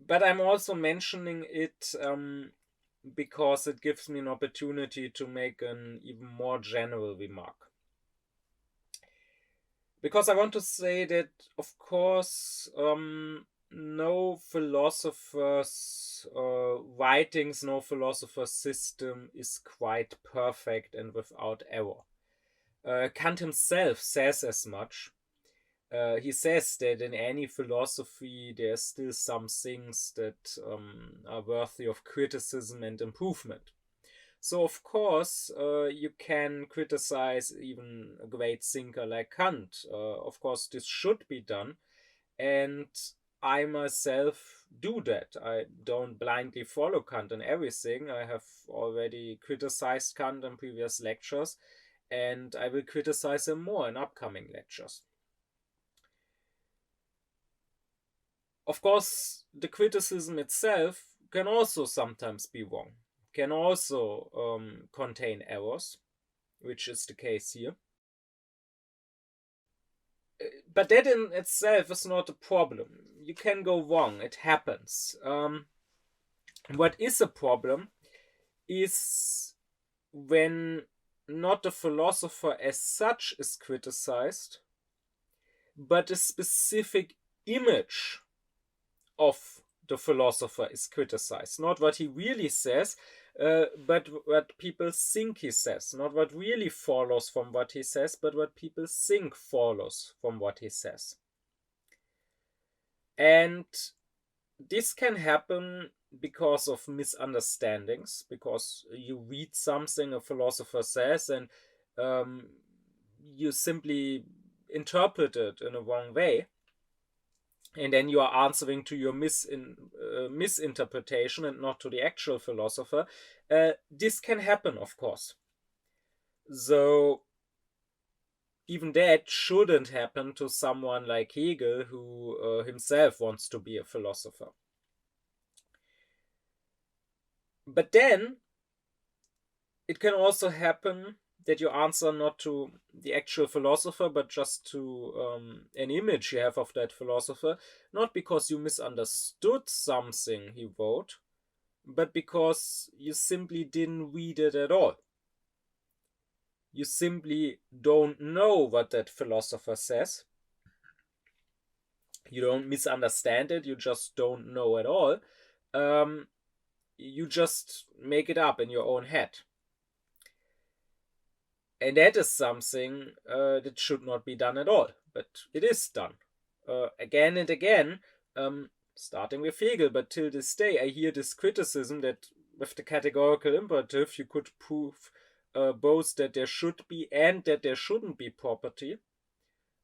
But I'm also mentioning it because it gives me an opportunity to make an even more general remark. Because I want to say that, of course, no philosopher's writings, no philosopher's system is quite perfect and without error. Kant himself says as much. He says that in any philosophy there's still some things that are worthy of criticism and improvement. So, of course, you can criticize even a great thinker like Kant. Of course, this should be done. And I myself do that. I don't blindly follow Kant in everything. I have already criticized Kant in previous lectures, and I will criticize him more in upcoming lectures. Of course, the criticism itself can also sometimes be wrong, can also contain errors, which is the case here. But that in itself is not a problem. You can go wrong, it happens. What is a problem is when not the philosopher as such is criticized, but a specific image of the philosopher is criticized. Not what he really says, but what people think he says. Not what really follows from what he says, but what people think follows from what he says. And this can happen because of misunderstandings, because you read something a philosopher says and you simply interpret it in a wrong way. And then you are answering to your misinterpretation and not to the actual philosopher. This can happen, of course. So even that shouldn't happen to someone like Hegel, who himself wants to be a philosopher. But then it can also happen that you answer not to the actual philosopher, but just to an image you have of that philosopher, not because you misunderstood something he wrote, but because you simply didn't read it at all. You simply don't know what that philosopher says. You don't misunderstand it, you just don't know at all. You just make it up in your own head. And that is something that should not be done at all, but it is done again and again, starting with Hegel. But till this day, I hear this criticism that with the categorical imperative, you could prove both that there should be and that there shouldn't be property,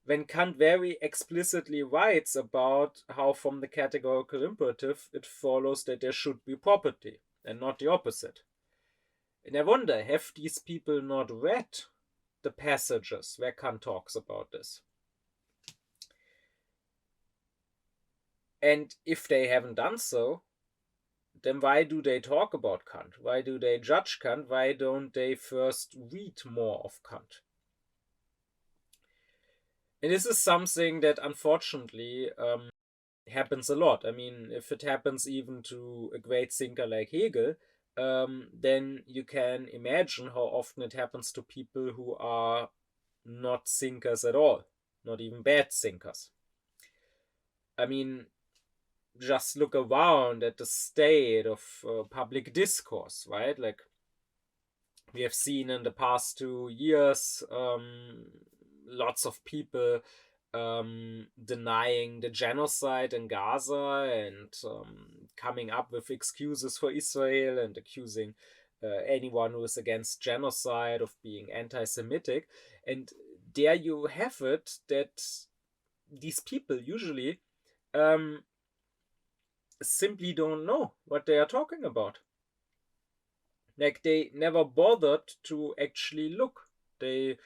when Kant very explicitly writes about how from the categorical imperative it follows that there should be property and not the opposite. And I wonder, have these people not read the passages where Kant talks about this? And if they haven't done so, then why do they talk about Kant? Why do they judge Kant? Why don't they first read more of Kant? And this is something that unfortunately happens a lot. I mean, if it happens even to a great thinker like Hegel, then you can imagine how often it happens to people who are not thinkers at all, not even bad thinkers. I mean, just look around at the state of public discourse, right? Like we have seen in the past 2 years, lots of people denying the genocide in Gaza and coming up with excuses for Israel and accusing anyone who is against genocide of being anti-Semitic. And there you have it, that these people usually simply don't know what they are talking about. Like, they never bothered to actually look. They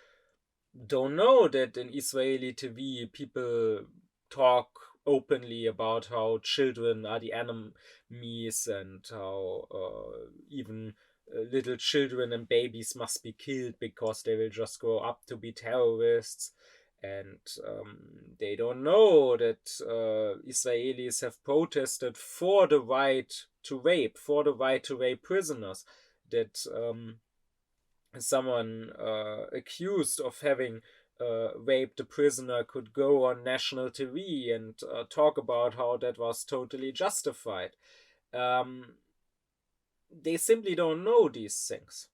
don't know that in Israeli TV people talk openly about how children are the enemies and how even little children and babies must be killed because they will just grow up to be terrorists. And they don't know that Israelis have protested for the right to rape, prisoners, that someone accused of having raped a prisoner could go on national TV and talk about how that was totally justified. They simply don't know these things.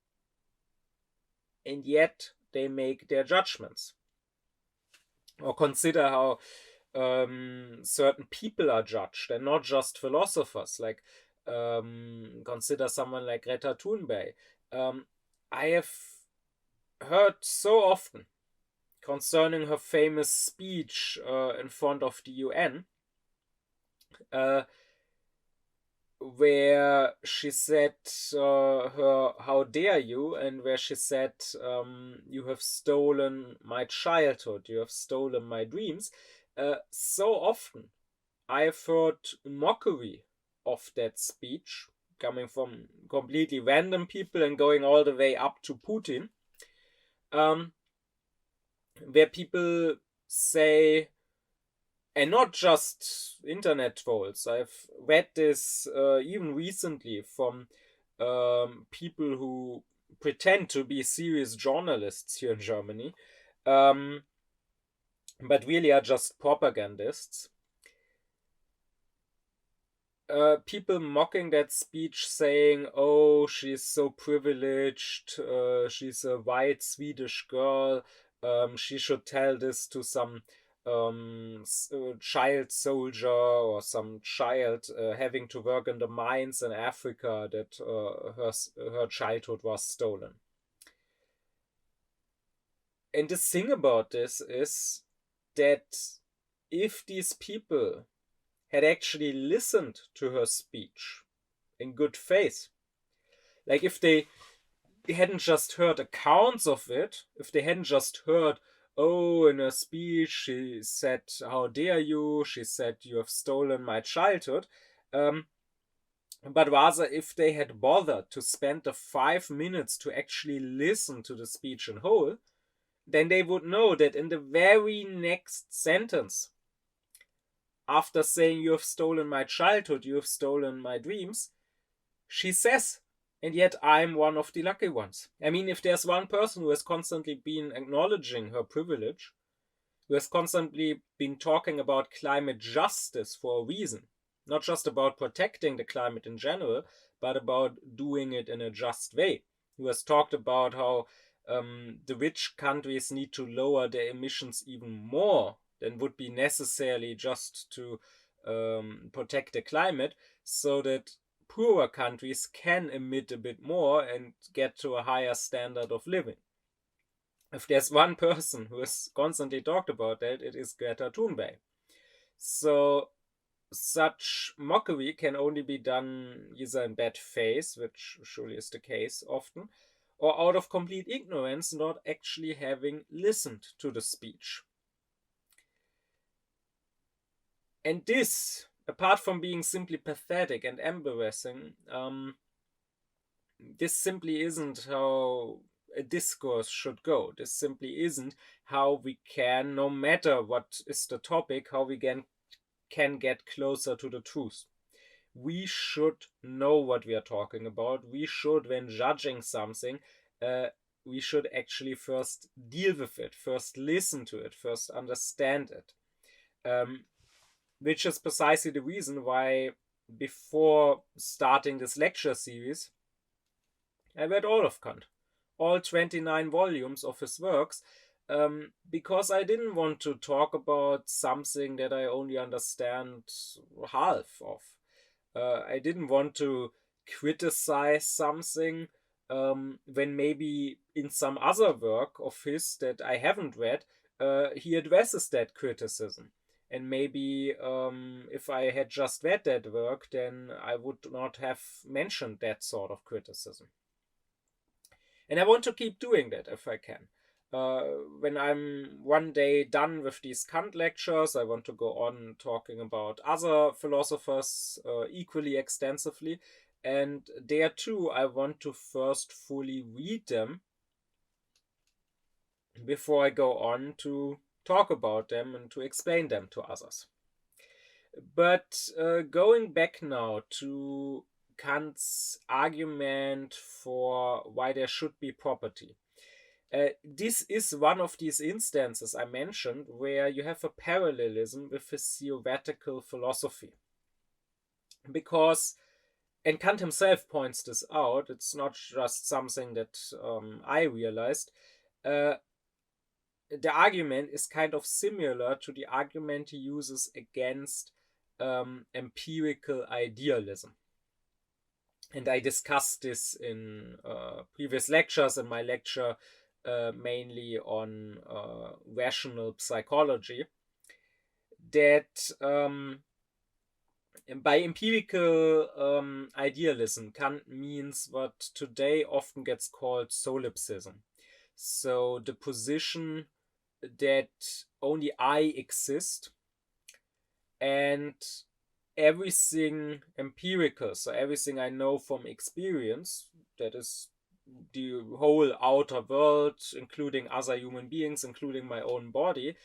And yet they make their judgments. Or consider how certain people are judged, and not just philosophers. Like, consider someone like Greta Thunberg. I have heard so often concerning her famous speech in front of the UN, where she said her "How dare you?" and where she said, "You have stolen my childhood, you have stolen my dreams." So often I have heard mockery of that speech coming from completely random people and going all the way up to Putin, where people say, and not just internet trolls. I've read this even recently from people who pretend to be serious journalists here in Germany, but really are just propagandists. People mocking that speech, saying, "Oh, she's so privileged. She's a white Swedish girl. She should tell this to some child soldier or some child having to work in the mines in Africa, that her childhood was stolen." And the thing about this is that if these people had actually listened to her speech in good faith, like if they hadn't just heard accounts of it, if they hadn't just heard, "Oh, in her speech she said, 'How dare you?' She said, 'You have stolen my childhood,'" but rather if they had bothered to spend the 5 minutes to actually listen to the speech in whole, then they would know that in the very next sentence, after saying, "You have stolen my childhood, you have stolen my dreams," she says, "And yet I'm one of the lucky ones." I mean, if there's one person who has constantly been acknowledging her privilege, who has constantly been talking about climate justice for a reason, not just about protecting the climate in general, but about doing it in a just way, who has talked about how the rich countries need to lower their emissions even more than would be necessarily just to protect the climate, so that poorer countries can emit a bit more and get to a higher standard of living. If there's one person who has constantly talked about that, it is Greta Thunberg. So such mockery can only be done either in bad faith, which surely is the case often, or out of complete ignorance, not actually having listened to the speech. And this, apart from being simply pathetic and embarrassing, this simply isn't how a discourse should go. This simply isn't how we can, no matter what is the topic, how we can get closer to the truth. We should know what we are talking about. We should, when judging something, we should actually first deal with it, first listen to it, first understand it. Which is precisely the reason why, before starting this lecture series, I read all of Kant, all 29 volumes of his works, because I didn't want to talk about something that I only understand half of. I didn't want to criticize something when maybe in some other work of his that I haven't read, he addresses that criticism. And maybe if I had just read that work, then I would not have mentioned that sort of criticism. And I want to keep doing that if I can. When I'm one day done with these Kant lectures, I want to go on talking about other philosophers equally extensively. And there too, I want to first fully read them before I go on to talk about them and to explain them to others. But going back now to Kant's argument for why there should be property. This is one of these instances I mentioned where you have a parallelism with a theoretical philosophy. Because, and Kant himself points this out, it's not just something that I realized. The argument is kind of similar to the argument he uses against empirical idealism. And I discussed this in previous lectures, in my lecture mainly on rational psychology, that by empirical idealism, Kant means what today often gets called solipsism. So the position that only I exist and everything empirical, so everything I know from experience, that is the whole outer world, including other human beings, including my own body,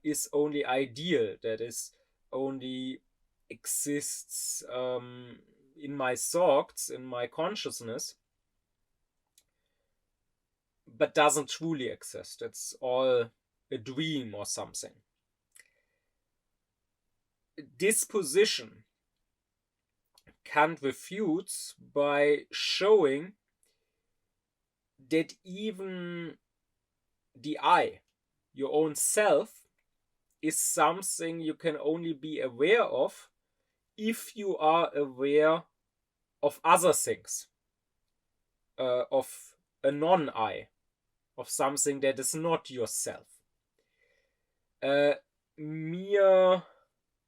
is only ideal, that is only exists in my thoughts, in my consciousness, but doesn't truly exist. It's all a dream or something. This position Kant refutes by showing that even the I, your own self, is something you can only be aware of if you are aware of other things, of a non-I, of something that is not yourself. Mere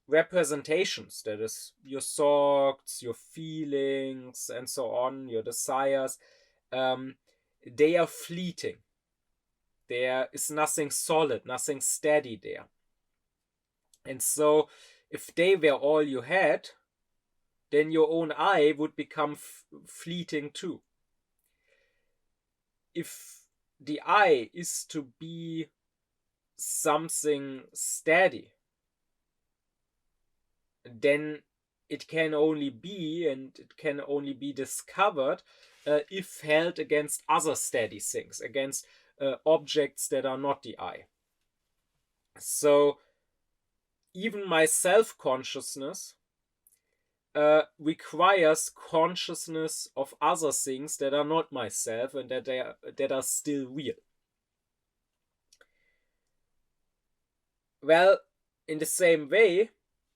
representations, that is your thoughts, your feelings, and so on, your desires, they are fleeting. There is nothing solid, nothing steady there. And so if they were all you had, then your own I would become fleeting too. If the I is to be something steady, then it can only be, and it can only be discovered if held against other steady things, against objects that are not the I. So even my self-consciousness requires consciousness of other things that are not myself and that are still real. Well, in the same way,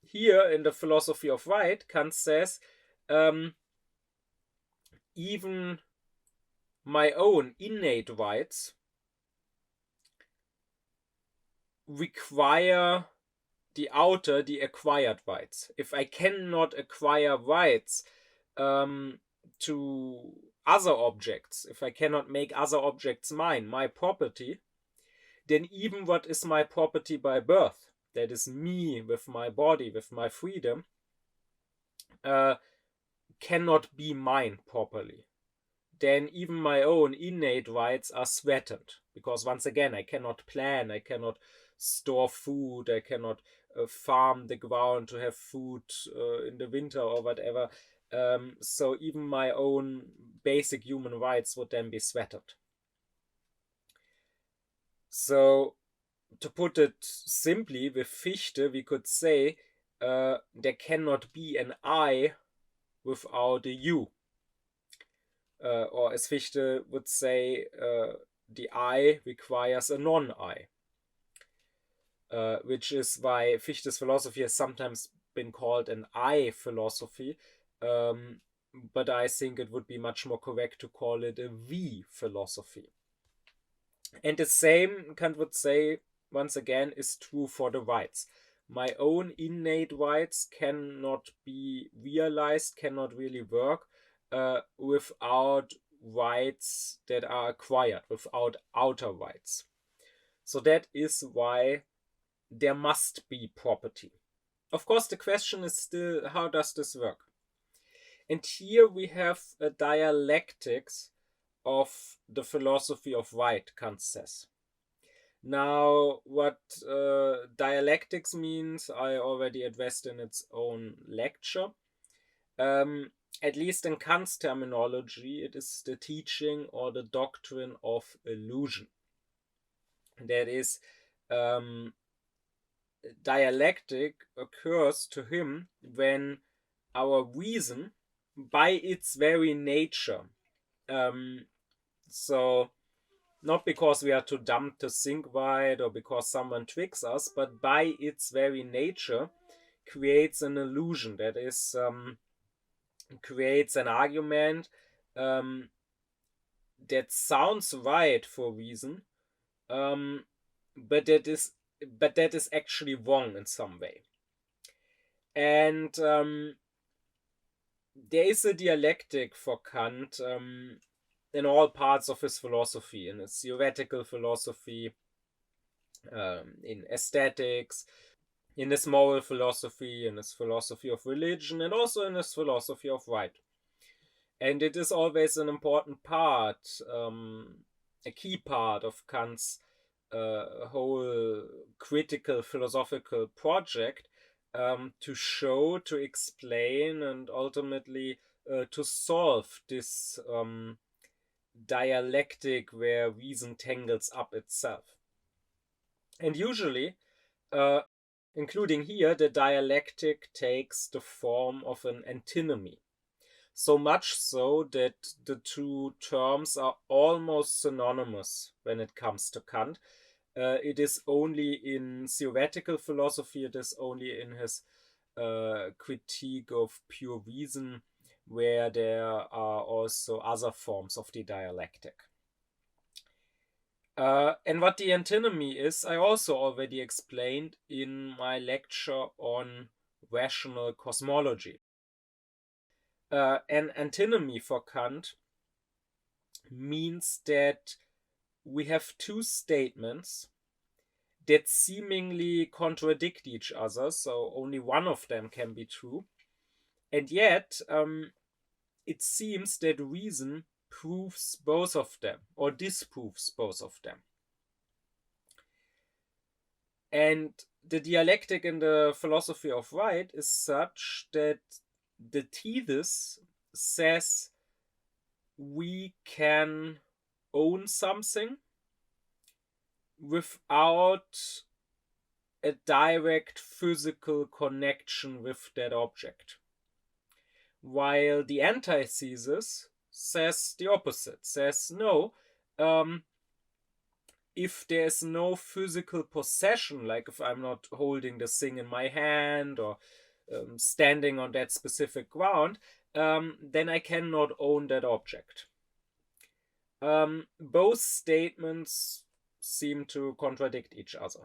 here in the philosophy of right, Kant says, even my own innate rights require the outer, the acquired rights. If I cannot acquire rights to other objects, if I cannot make other objects mine, my property, then even what is my property by birth, that is me with my body, with my freedom, cannot be mine properly. Then even my own innate rights are threatened, because once again, I cannot plan, I cannot store food, I cannot farm the ground to have food in the winter or whatever. So even my own basic human rights would then be threatened. So to put it simply, with Fichte, we could say there cannot be an I without a you. Or as Fichte would say, the I requires a non-I. Which is why Fichte's philosophy has sometimes been called an I philosophy, but I think it would be much more correct to call it a we philosophy. And the same, Kant would say, once again, is true for the rights. My own innate rights cannot be realized, cannot really work without rights that are acquired, without outer rights. So that is why there must be property. Of course, the question is still, how does this work? And here we have a dialectics of the philosophy of right, Kant says. Now, what dialectics means, I already addressed in its own lecture. at least in Kant's terminology, it is the teaching or the doctrine of illusion. That is, dialectic occurs to him when our reason, by its very nature, so not because we are too dumb to think right or because someone tricks us, but by its very nature creates an illusion. That is, creates an argument that sounds right for reason, but that is actually wrong in some way. And there is a dialectic for Kant in all parts of his philosophy, in his theoretical philosophy, in aesthetics, in his moral philosophy, in his philosophy of religion, and also in his philosophy of right. And it is always an important part, a key part of Kant's whole critical philosophical project, to show, to explain, and ultimately to solve this dialectic where reason tangles up itself. And usually, including here, the dialectic takes the form of an antinomy. So much so that the two terms are almost synonymous when it comes to Kant. It is only in theoretical philosophy, it is only in his critique of pure reason, where there are also other forms of the dialectic. And what the antinomy is, I also already explained in my lecture on rational cosmology. An antinomy for Kant means that we have two statements that seemingly contradict each other, so only one of them can be true. And yet, it seems that reason proves both of them or disproves both of them. And the dialectic in the philosophy of right is such that the thesis says we can own something without a direct physical connection with that object, while the antithesis says the opposite, says no, if there's no physical possession, like if I'm not holding the thing in my hand or standing on that specific ground, then I cannot own that object. Both statements seem to contradict each other.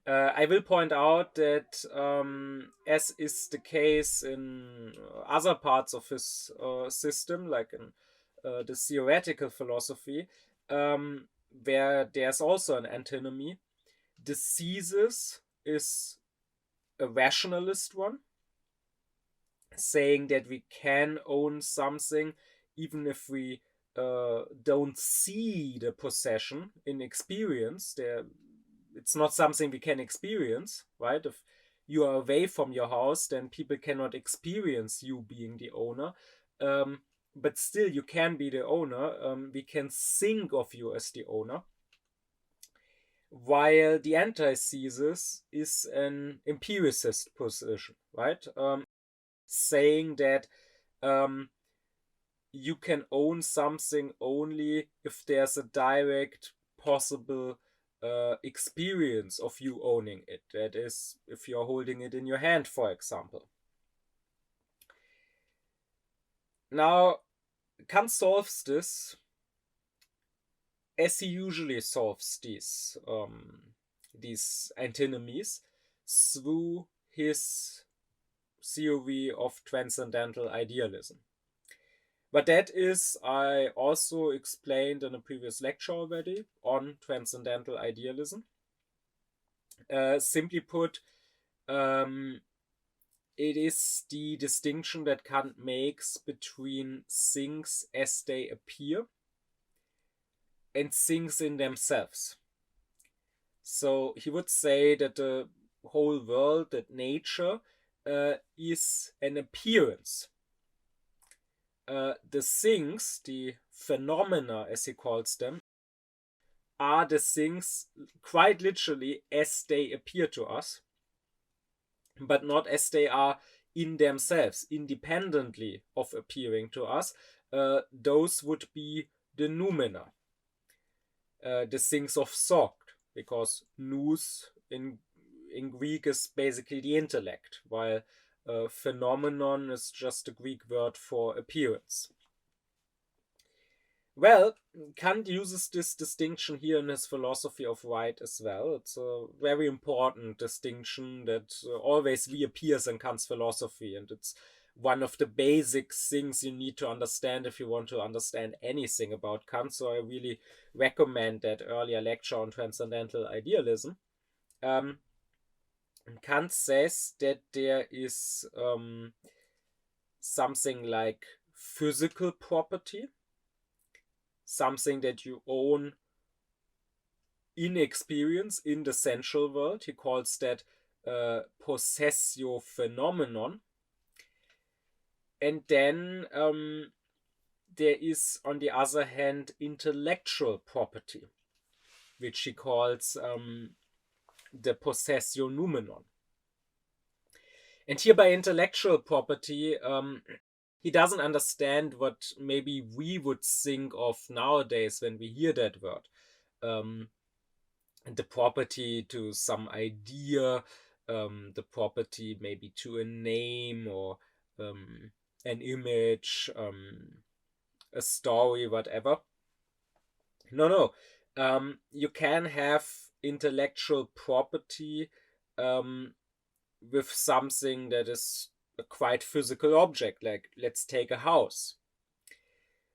I will point out that, as is the case in other parts of his system, like in the theoretical philosophy, where there's also an antinomy, the thesis is a rationalist one, saying that we can own something even if we don't see the possession in experience. It's not something we can experience, right? If you are away from your house, then people cannot experience you being the owner. But still, you can be the owner. We can think of you as the owner. While the antithesis is an empiricist position, right? Saying that you can own something only if there's a direct possible experience of you owning it. That is, if you're holding it in your hand, for example. Now, Kant solves this as he usually solves these antinomies, through his theory of transcendental idealism. But that is, I also explained in a previous lecture already on transcendental idealism. Simply put, it is the distinction that Kant makes between things as they appear and things in themselves. So he would say that the whole world, that nature, is an appearance. the things, the phenomena as he calls them, are the things quite literally as they appear to us, but not as they are in themselves, independently of appearing to us. Those would be the noumena, the things of thought, because nous in Greek is basically the intellect, while phenomenon is just a Greek word for appearance. Well, Kant uses this distinction here in his philosophy of right as well. It's a very important distinction that always reappears in Kant's philosophy, and it's one of the basic things you need to understand if you want to understand anything about Kant. So I really recommend that earlier lecture on transcendental idealism. Kant says that there is something like physical property, something that you own in experience in the sensual world. He calls that possessio phenomenon. And then there is, on the other hand, intellectual property, which he calls the possessio noumenon. And here by intellectual property, he doesn't understand what maybe we would think of nowadays when we hear that word. The property to some idea, the property maybe to a name or an image, a story, whatever. No. You can have intellectual property with something that is a quite physical object, like let's take a house.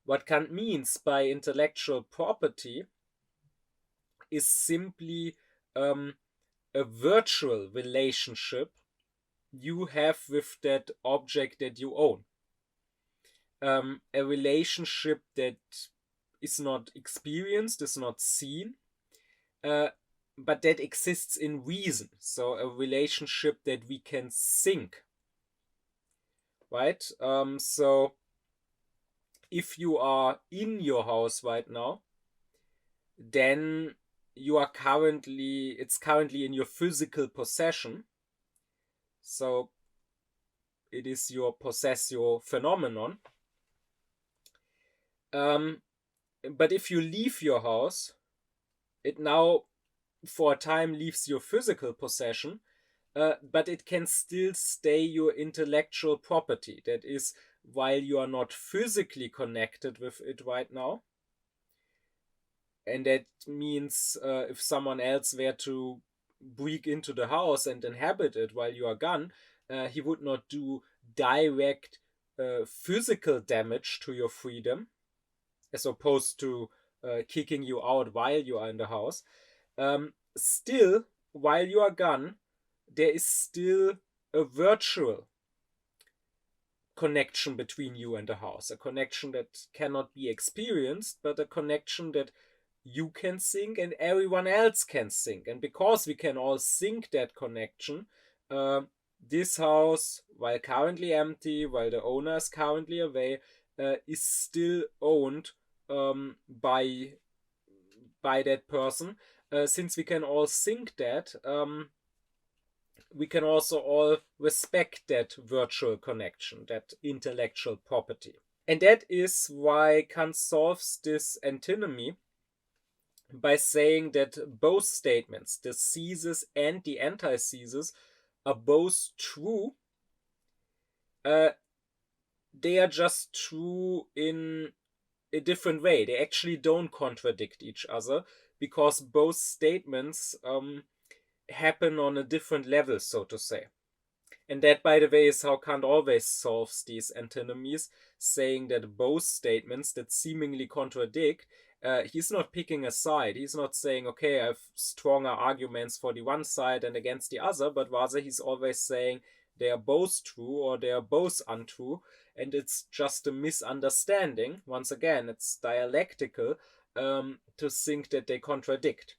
What Kant means by intellectual property is simply a virtual relationship you have with that object that you own. A relationship that is not experienced, is not seen, but that exists in reason. So a relationship that we can think. Right? So if you are in your house right now, then it's currently in your physical possession. So it is your possessio phenomenon. But if you leave your house, it now for a time leaves your physical possession, but it can still stay your intellectual property. That is, while you are not physically connected with it right now. And that means if someone else were to break into the house and inhabit it while you are gone, he would not do direct physical damage to your freedom, as opposed to kicking you out while you are in the house. Still, while you are gone, there is still a virtual connection between you and the house, a connection that cannot be experienced, but a connection that you can think and everyone else can think. And because we can all think that connection, this house, while currently empty, while the owner is currently away, is still owned by that person. Since we can all think that, we can also all respect that virtual connection, that intellectual property. And that is why Kant solves this antinomy by saying that both statements, the thesis and the antithesis, are both true. They are just true in a different way. They actually don't contradict each other, because both statements happen on a different level, so to say. And that, by the way, is how Kant always solves these antinomies, saying that both statements that seemingly contradict, he's not picking a side. He's not saying, okay, I have stronger arguments for the one side and against the other, but rather he's always saying they are both true or they are both untrue, and it's just a misunderstanding. Once again, it's dialectical to think that they contradict.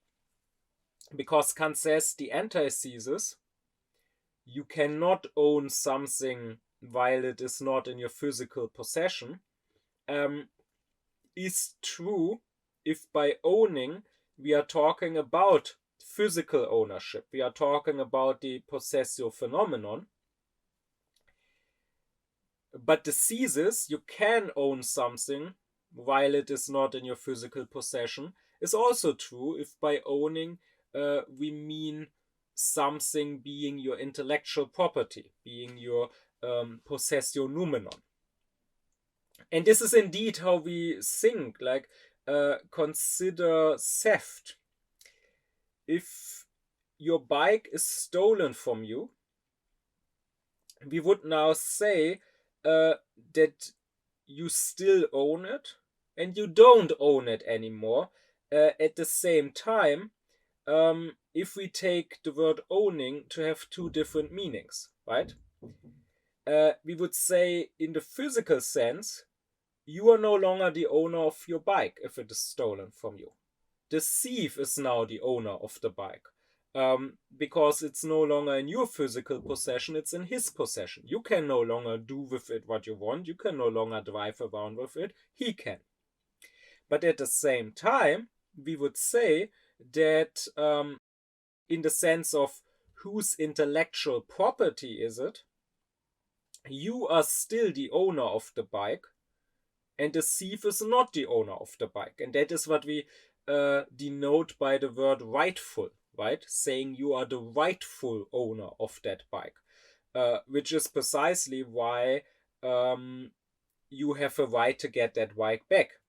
Because Kant says the antithesis, you cannot own something while it is not in your physical possession, is true if by owning we are talking about physical ownership, we are talking about the possessio phenomenon. But the thesis, you can own something while it is not in your physical possession, is also true if by owning we mean something being your intellectual property, being your possessio noumenon. And this is indeed how we think, like, consider theft. If your bike is stolen from you, we would now say that you still own it and you don't own it anymore. At the same time, if we take the word owning to have two different meanings, right? We would say in the physical sense, you are no longer the owner of your bike if it is stolen from you. The thief is now the owner of the bike. Because it's no longer in your physical possession, it's in his possession. You can no longer do with it what you want. You can no longer drive around with it. He can. But at the same time, we would say that in the sense of whose intellectual property is it, you are still the owner of the bike, and the thief is not the owner of the bike. And that is what we denote by the word rightful, right? Saying you are the rightful owner of that bike, which is precisely why you have a right to get that bike back,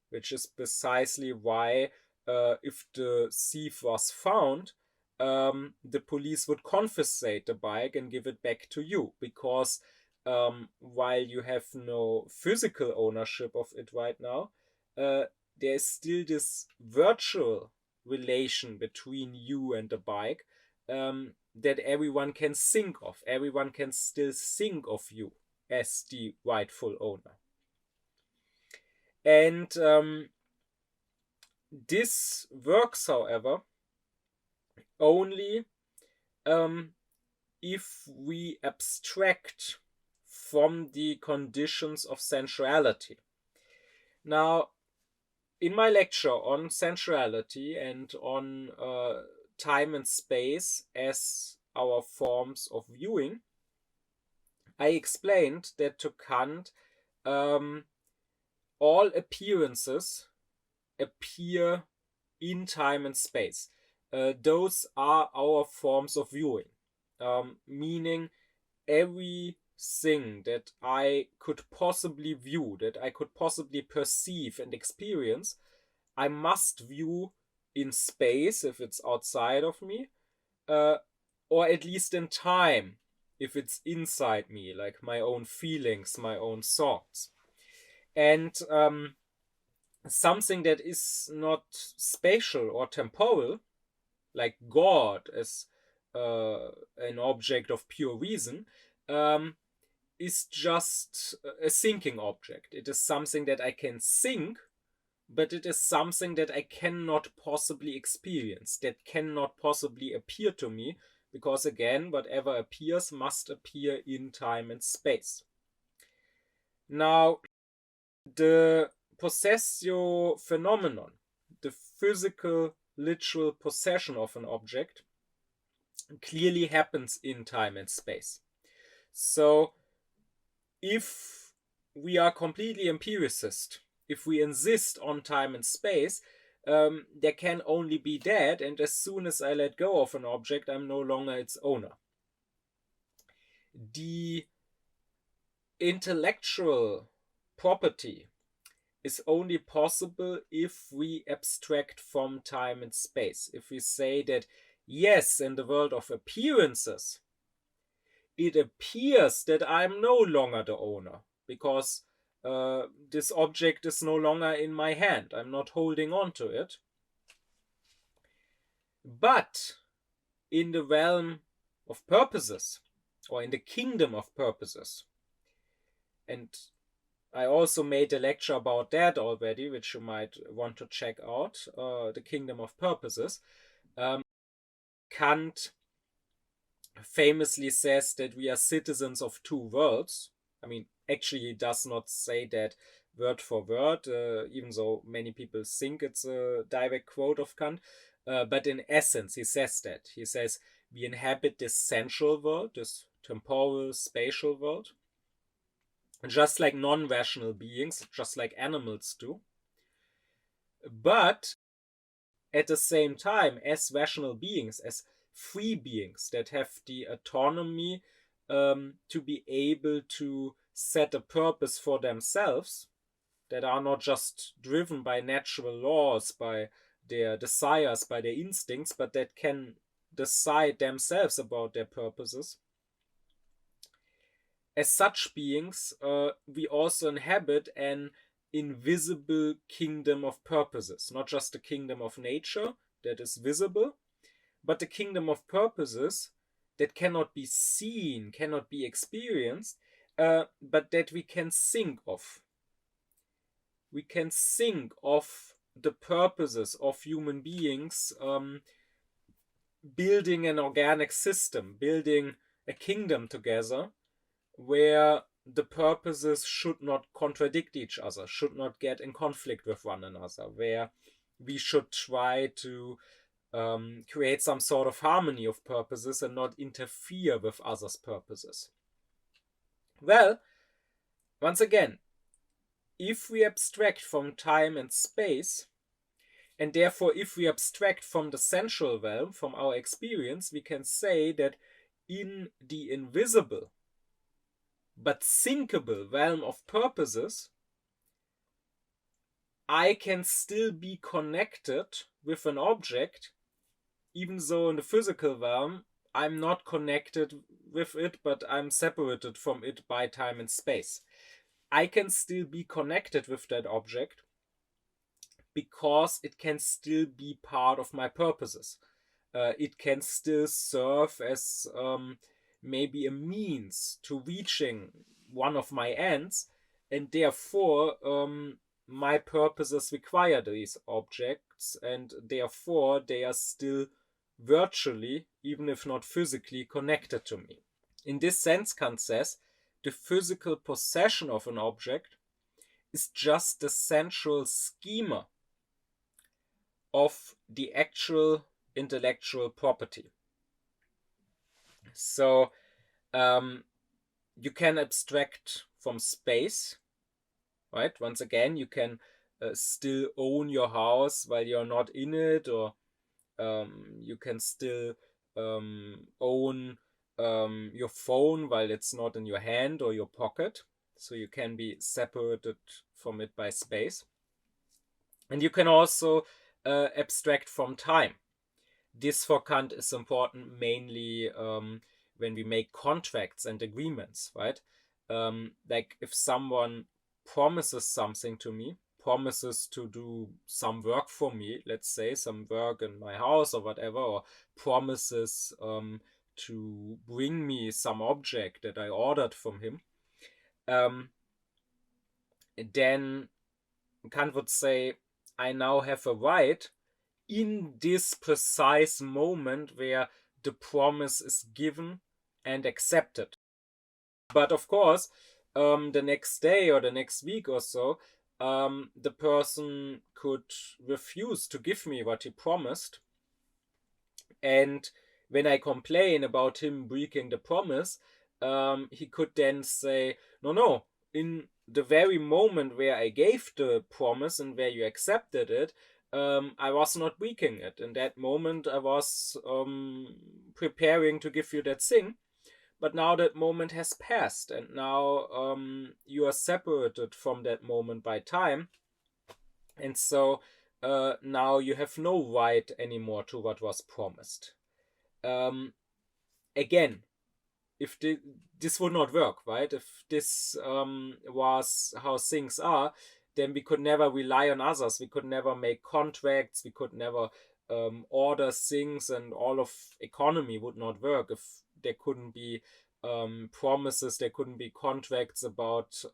which is precisely why if the thief was found, the police would confiscate the bike and give it back to you, because while you have no physical ownership of it right now, there's still this virtual relation between you and the bike that everyone can think of. Everyone can still think of you as the rightful owner. And this works, however, only if we abstract from the conditions of sensuality. Now, in my lecture on sensuality and on time and space as our forms of viewing, I explained that to Kant, all appearances appear in time and space. Those are our forms of viewing, meaning everything that I could possibly view, that I could possibly perceive and experience, I must view in space if it's outside of me, or at least in time if it's inside me, like my own feelings, my own thoughts. And something that is not spatial or temporal, like God as an object of pure reason, is just a thinking object. It is something that I can think, but it is something that I cannot possibly experience, that cannot possibly appear to me, because again, whatever appears must appear in time and space. Now, the possessio phenomenon, the physical, literal possession of an object, clearly happens in time and space. So, if we are completely empiricist, if we insist on time and space, there can only be that, and as soon as I let go of an object, I'm no longer its owner. The intellectual property is only possible if we abstract from time and space. If we say that, yes, in the world of appearances, it appears that I'm no longer the owner, because this object is no longer in my hand. I'm not holding on to it. But in the realm of purposes, or in the kingdom of purposes, and I also made a lecture about that already, which you might want to check out, the kingdom of purposes. Kant famously says that we are citizens of two worlds. I mean, actually, he does not say that word for word, even though many people think it's a direct quote of Kant. But in essence, he says that. He says, we inhabit this sensual world, this temporal, spatial world, just like non-rational beings, just like animals do. But at the same time, as rational beings, as free beings that have the autonomy to be able to set a purpose for themselves, that are not just driven by natural laws, by their desires, by their instincts, but that can decide themselves about their purposes. As such beings, we also inhabit an invisible kingdom of purposes, not just the kingdom of nature that is visible, but the kingdom of purposes that cannot be seen, cannot be experienced, but that we can think of. We can think of the purposes of human beings building an organic system, building a kingdom together, where the purposes should not contradict each other, should not get in conflict with one another, where we should try to create some sort of harmony of purposes and not interfere with others' purposes. Well, once again, if we abstract from time and space, and therefore if we abstract from the sensual realm, from our experience, we can say that in the invisible but thinkable realm of purposes, I can still be connected with an object, even though in the physical realm I'm not connected with it, but I'm separated from it by time and space. I can still be connected with that object because it can still be part of my purposes. It can still serve as maybe a means to reaching one of my ends, and therefore my purposes require these objects, and therefore they are still virtually, even if not physically, connected to me. In this sense, Kant says, the physical possession of an object is just the central schema of the actual intellectual property. So you can abstract from space, right? Once again, you can still own your house while you're not in it, or you can still own your phone while it's not in your hand or your pocket. So you can be separated from it by space. And you can also abstract from time. This for Kant is important mainly when we make contracts and agreements, right? Like if someone promises something to me, promises to do some work for me, let's say some work in my house or whatever, or promises to bring me some object that I ordered from him, then Kant would say, I now have a right in this precise moment where the promise is given and accepted. But of course, the next day or the next week or so, the person could refuse to give me what he promised. And when I complain about him breaking the promise, he could then say, no, in the very moment where I gave the promise and where you accepted it, I was not breaking it. In that moment, I was preparing to give you that thing. But now that moment has passed, and now you are separated from that moment by time. And so now you have no right anymore to what was promised. Again, if this would not work, right? If this was how things are, then we could never rely on others. We could never make contracts. We could never order things, and all of economy would not work if there couldn't be promises, there couldn't be contracts about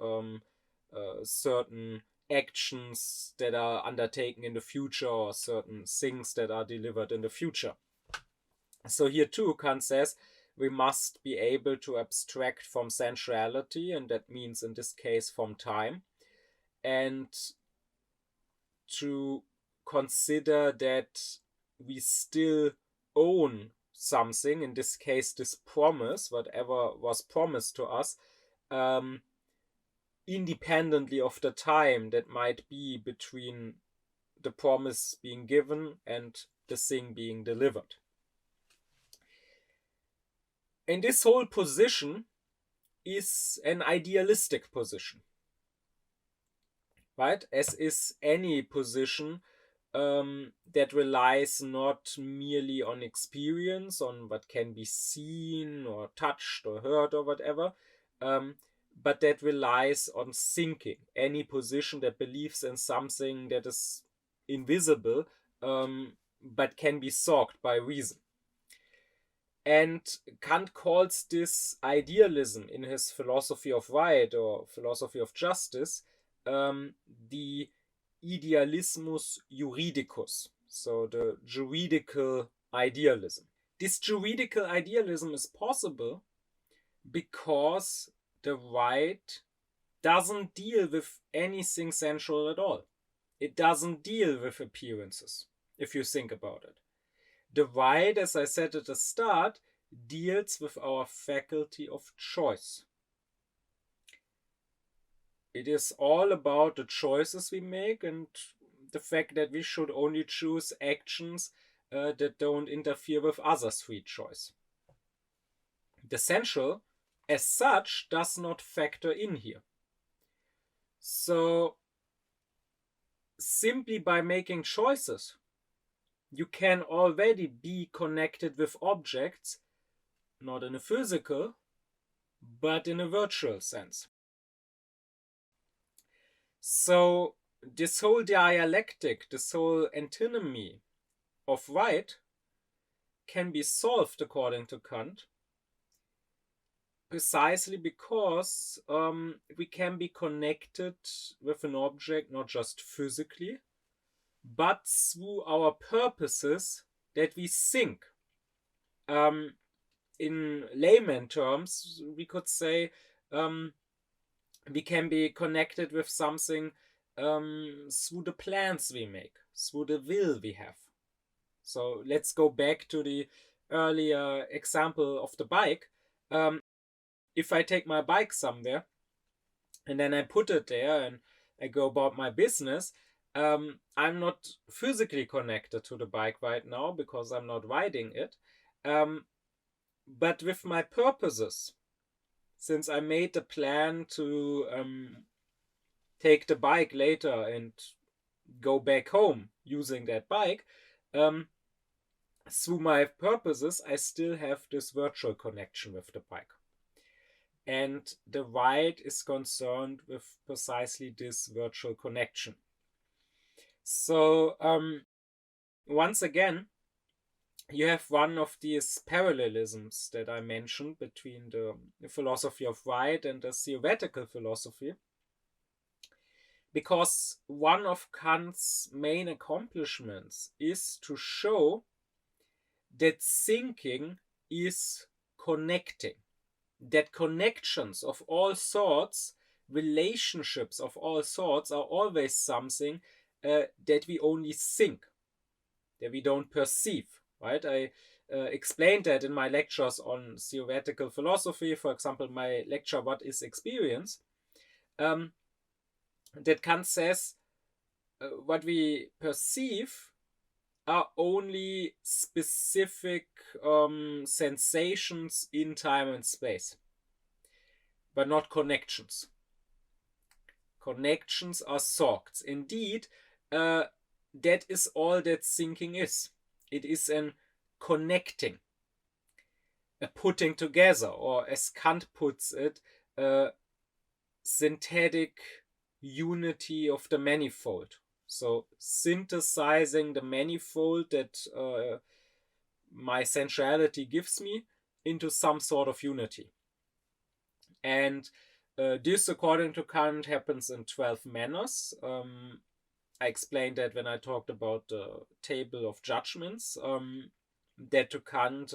certain actions that are undertaken in the future, or certain things that are delivered in the future. So here too, Kant says, we must be able to abstract from sensuality, and that means in this case from time, and to consider that we still own something, in this case this promise, whatever was promised to us, independently of the time that might be between the promise being given and the thing being delivered. And this whole position is an idealistic position, right? As is any position that relies not merely on experience, on what can be seen or touched or heard or whatever, but that relies on thinking. Any position that believes in something that is invisible, but can be thought by reason. And Kant calls this idealism in his philosophy of right or philosophy of justice the idealismus juridicus, so the juridical idealism. This juridical idealism is possible because the right doesn't deal with anything sensual at all. It doesn't deal with appearances, if you think about it. The right, as I said at the start, deals with our faculty of choice. It is all about the choices we make and the fact that we should only choose actions that don't interfere with others' free choice. The sensual, as such, does not factor in here. So, simply by making choices, you can already be connected with objects, not in a physical, but in a virtual sense. So this whole dialectic, this whole antinomy of right can be solved, according to Kant, precisely because we can be connected with an object not just physically, but through our purposes that we think. In layman terms, we could say we can be connected with something through the plans we make, through the will we have. So let's go back to the earlier example of the bike. If I take my bike somewhere and then I put it there and I go about my business, I'm not physically connected to the bike right now because I'm not riding it. But with my purposes, since I made the plan to take the bike later and go back home using that bike, through my purposes, I still have this virtual connection with the bike. And the right is concerned with precisely this virtual connection. So, once again, you have one of these parallelisms that I mentioned between the philosophy of right and the theoretical philosophy, because one of Kant's main accomplishments is to show that thinking is connecting, that connections of all sorts, relationships of all sorts are always something that we only think, that we don't perceive. Right? I explained that in my lectures on theoretical philosophy, for example, my lecture, What is Experience? That Kant says what we perceive are only specific sensations in time and space, but not connections. Connections are thoughts. Indeed, that is all that thinking is. It is an connecting, a putting together, or as Kant puts it, a synthetic unity of the manifold. So synthesizing the manifold that my sensuality gives me into some sort of unity. And this, according to Kant, happens in 12 manners. I explained that when I talked about the table of judgments, that to Kant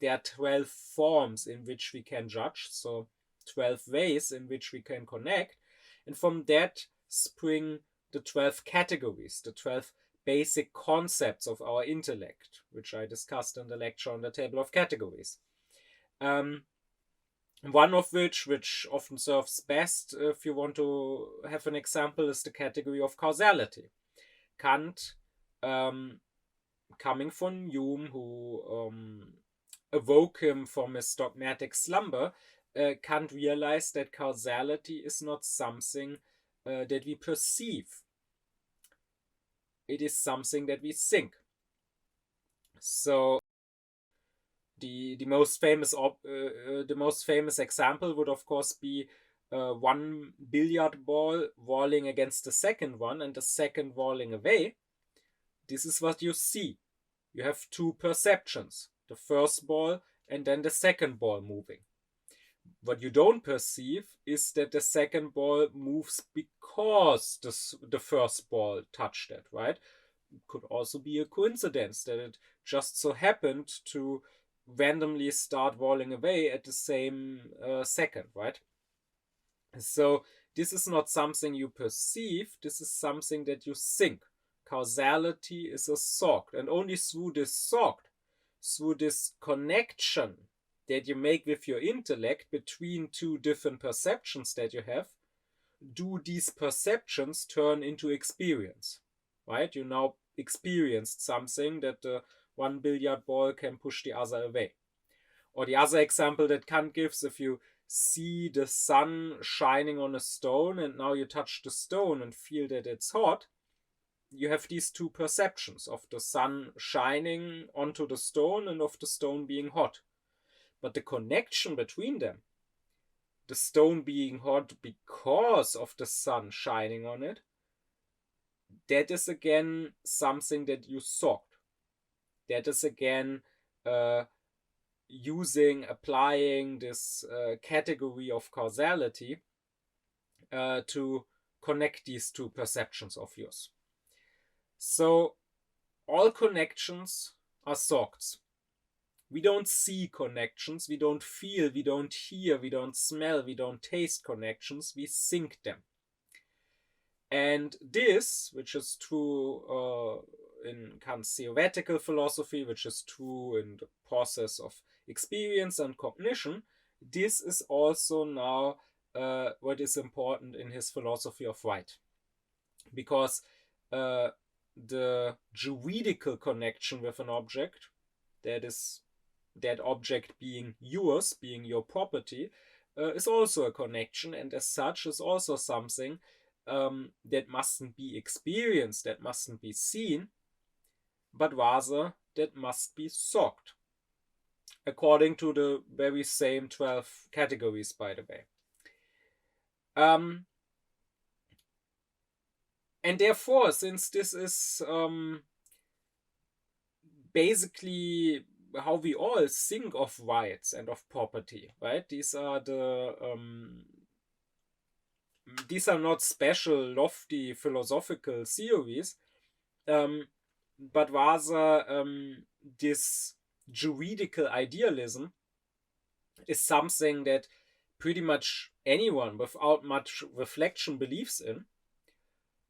there are 12 forms in which we can judge, so 12 ways in which we can connect. And from that spring the 12 categories, the 12 basic concepts of our intellect, which I discussed in the lecture on the table of categories. One of which often serves best, if you want to have an example, is the category of causality. Kant, coming from Hume, who awoke him from his dogmatic slumber, Kant realized that causality is not something that we perceive. It is something that we think. So the most famous example would of course be one billiard ball rolling against the second one and the second rolling away. This is what you see. You have two perceptions, the first ball and then the second ball moving. What you don't perceive is that the second ball moves because the first ball touched it, right? It could also be a coincidence that it just so happened to randomly start rolling away at the same second, right? So this is not something you perceive, this is something that you think. Causality is a thought, and only through this thought, through this connection that you make with your intellect between two different perceptions that you have, do these perceptions turn into experience, right? You now experienced something that the one billiard ball can push the other away. Or the other example that Kant gives, if you see the sun shining on a stone and now you touch the stone and feel that it's hot, you have these two perceptions of the sun shining onto the stone and of the stone being hot. But the connection between them, the stone being hot because of the sun shining on it, that is again something that you thought. That is again applying this category of causality to connect these two perceptions of yours. So all connections are thoughts. We don't see connections, we don't feel, we don't hear, we don't smell, we don't taste connections, we think them. And this, which is true in Kant's theoretical philosophy, which is true in the process of experience and cognition, this is also now what is important in his philosophy of right. Because the juridical connection with an object, that is, that object being yours, being your property, is also a connection, and as such is also something that mustn't be experienced, that mustn't be seen, but rather that must be thought, according to the very same 12 categories, by the way. And therefore, since this is basically how we all think of rights and of property, right? These are not special, lofty philosophical theories, but rather this juridical idealism is something that pretty much anyone without much reflection believes in.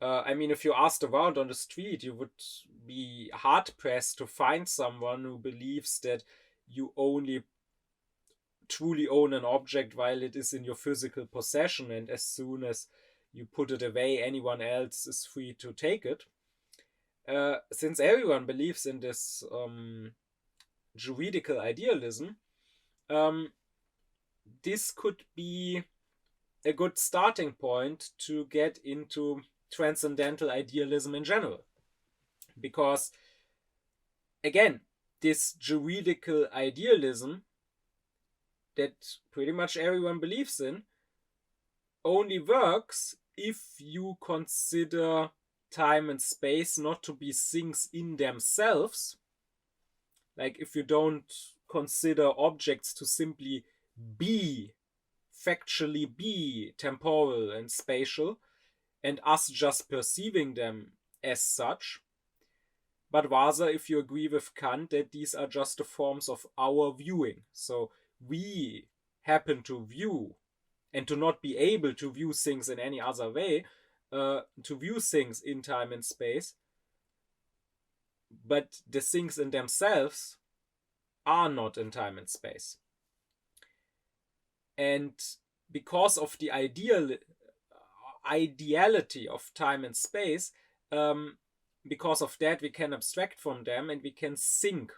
I mean, if you asked around on the street, you would be hard-pressed to find someone who believes that you only truly own an object while it is in your physical possession, and as soon as you put it away, anyone else is free to take it. Since everyone believes in this juridical idealism, this could be a good starting point to get into transcendental idealism in general. Because, again, this juridical idealism that pretty much everyone believes in only works if you consider time and space not to be things in themselves. Like if you don't consider objects to simply be, factually be temporal and spatial, and us just perceiving them as such, but rather if you agree with Kant that these are just the forms of our viewing. So we happen to view and to not be able to view things in any other way to view things in time and space, but the things in themselves are not in time and space. And because of the ideality of time and space, because of that we can abstract from them and we can think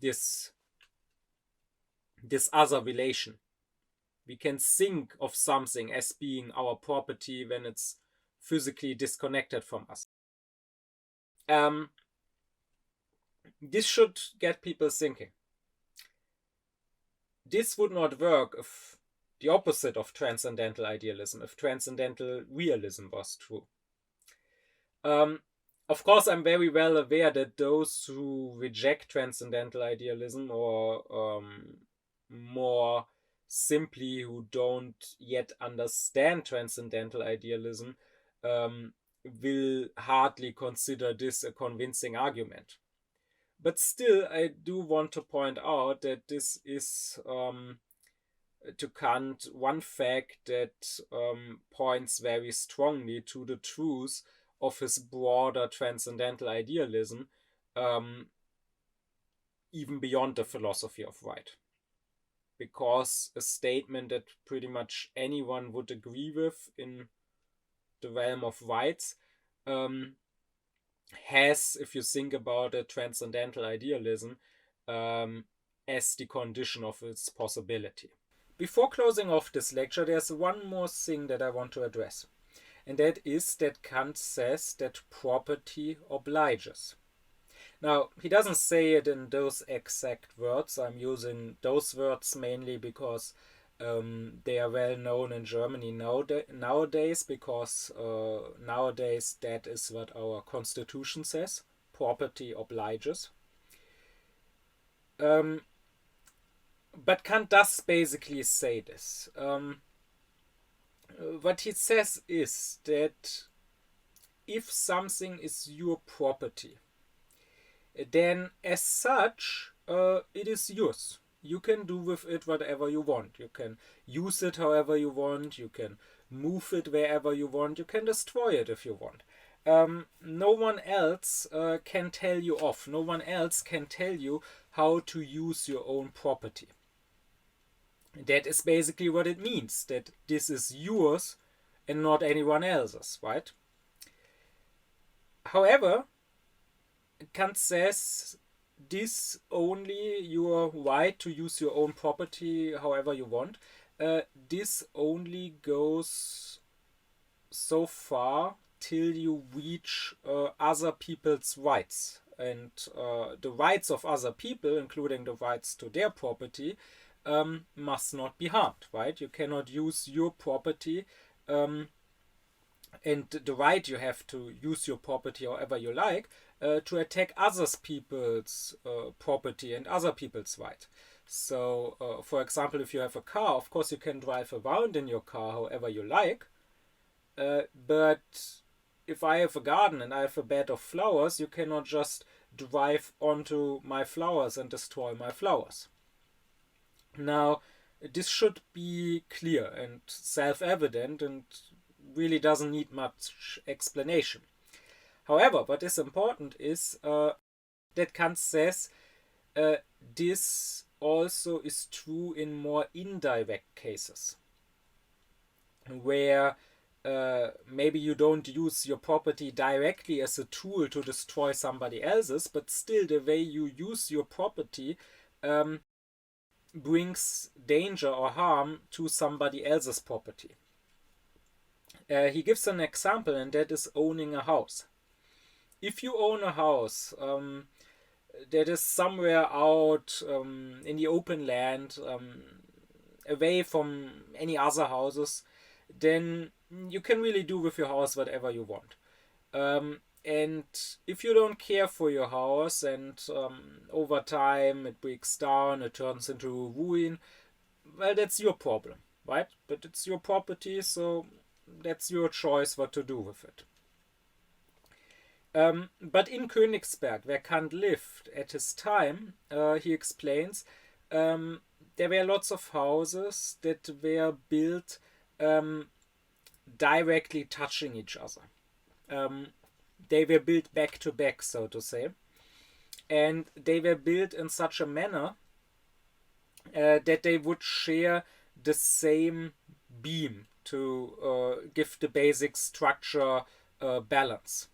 this other relation. We can think of something as being our property when it's physically disconnected from us. This should get people thinking. This would not work if the opposite of transcendental idealism, if transcendental realism was true. Of course, I'm very well aware that those who reject transcendental idealism, or more simply who don't yet understand transcendental idealism, will hardly consider this a convincing argument. But still, I do want to point out that this is, to Kant, one fact that points very strongly to the truth of his broader transcendental idealism, even beyond the philosophy of right. Because a statement that pretty much anyone would agree with in the realm of rights has, if you think about it, transcendental idealism as the condition of its possibility. Before closing off this lecture, there's one more thing that I want to address. And that is that Kant says that property obliges. Now, he doesn't say it in those exact words. I'm using those words mainly because they are well known in Germany nowadays, because nowadays that is what our constitution says. Property obliges. But Kant does basically say this. What he says is that if something is your property, then as such it is yours. You can do with it whatever you want. You can use it however you want. You can move it wherever you want. You can destroy it if you want. No one else can tell you off. No one else can tell you how to use your own property. That is basically what it means, that this is yours and not anyone else's, right? However, Kant says this only your right to use your own property however you want. This only goes so far till you reach other people's rights. And the rights of other people, including the rights to their property, must not be harmed, right? You cannot use your property and the right you have to use your property however you like to attack other people's property and other people's right. So, for example, if you have a car, of course you can drive around in your car however you like, but if I have a garden and I have a bed of flowers, you cannot just drive onto my flowers and destroy my flowers. Now, this should be clear and self-evident and really doesn't need much explanation. However, what is important is that Kant says this also is true in more indirect cases, where maybe you don't use your property directly as a tool to destroy somebody else's, but still the way you use your property brings danger or harm to somebody else's property. He gives an example, and that is owning a house. If you own a house that is somewhere out in the open land, away from any other houses, then you can really do with your house whatever you want. And if you don't care for your house and over time it breaks down, it turns into a ruin, well, that's your problem, right? But it's your property, so that's your choice what to do with it. But in Königsberg, where Kant lived at his time, he explains, there were lots of houses that were built directly touching each other. They were built back to back, so to say, and they were built in such a manner that they would share the same beam to give the basic structure balance.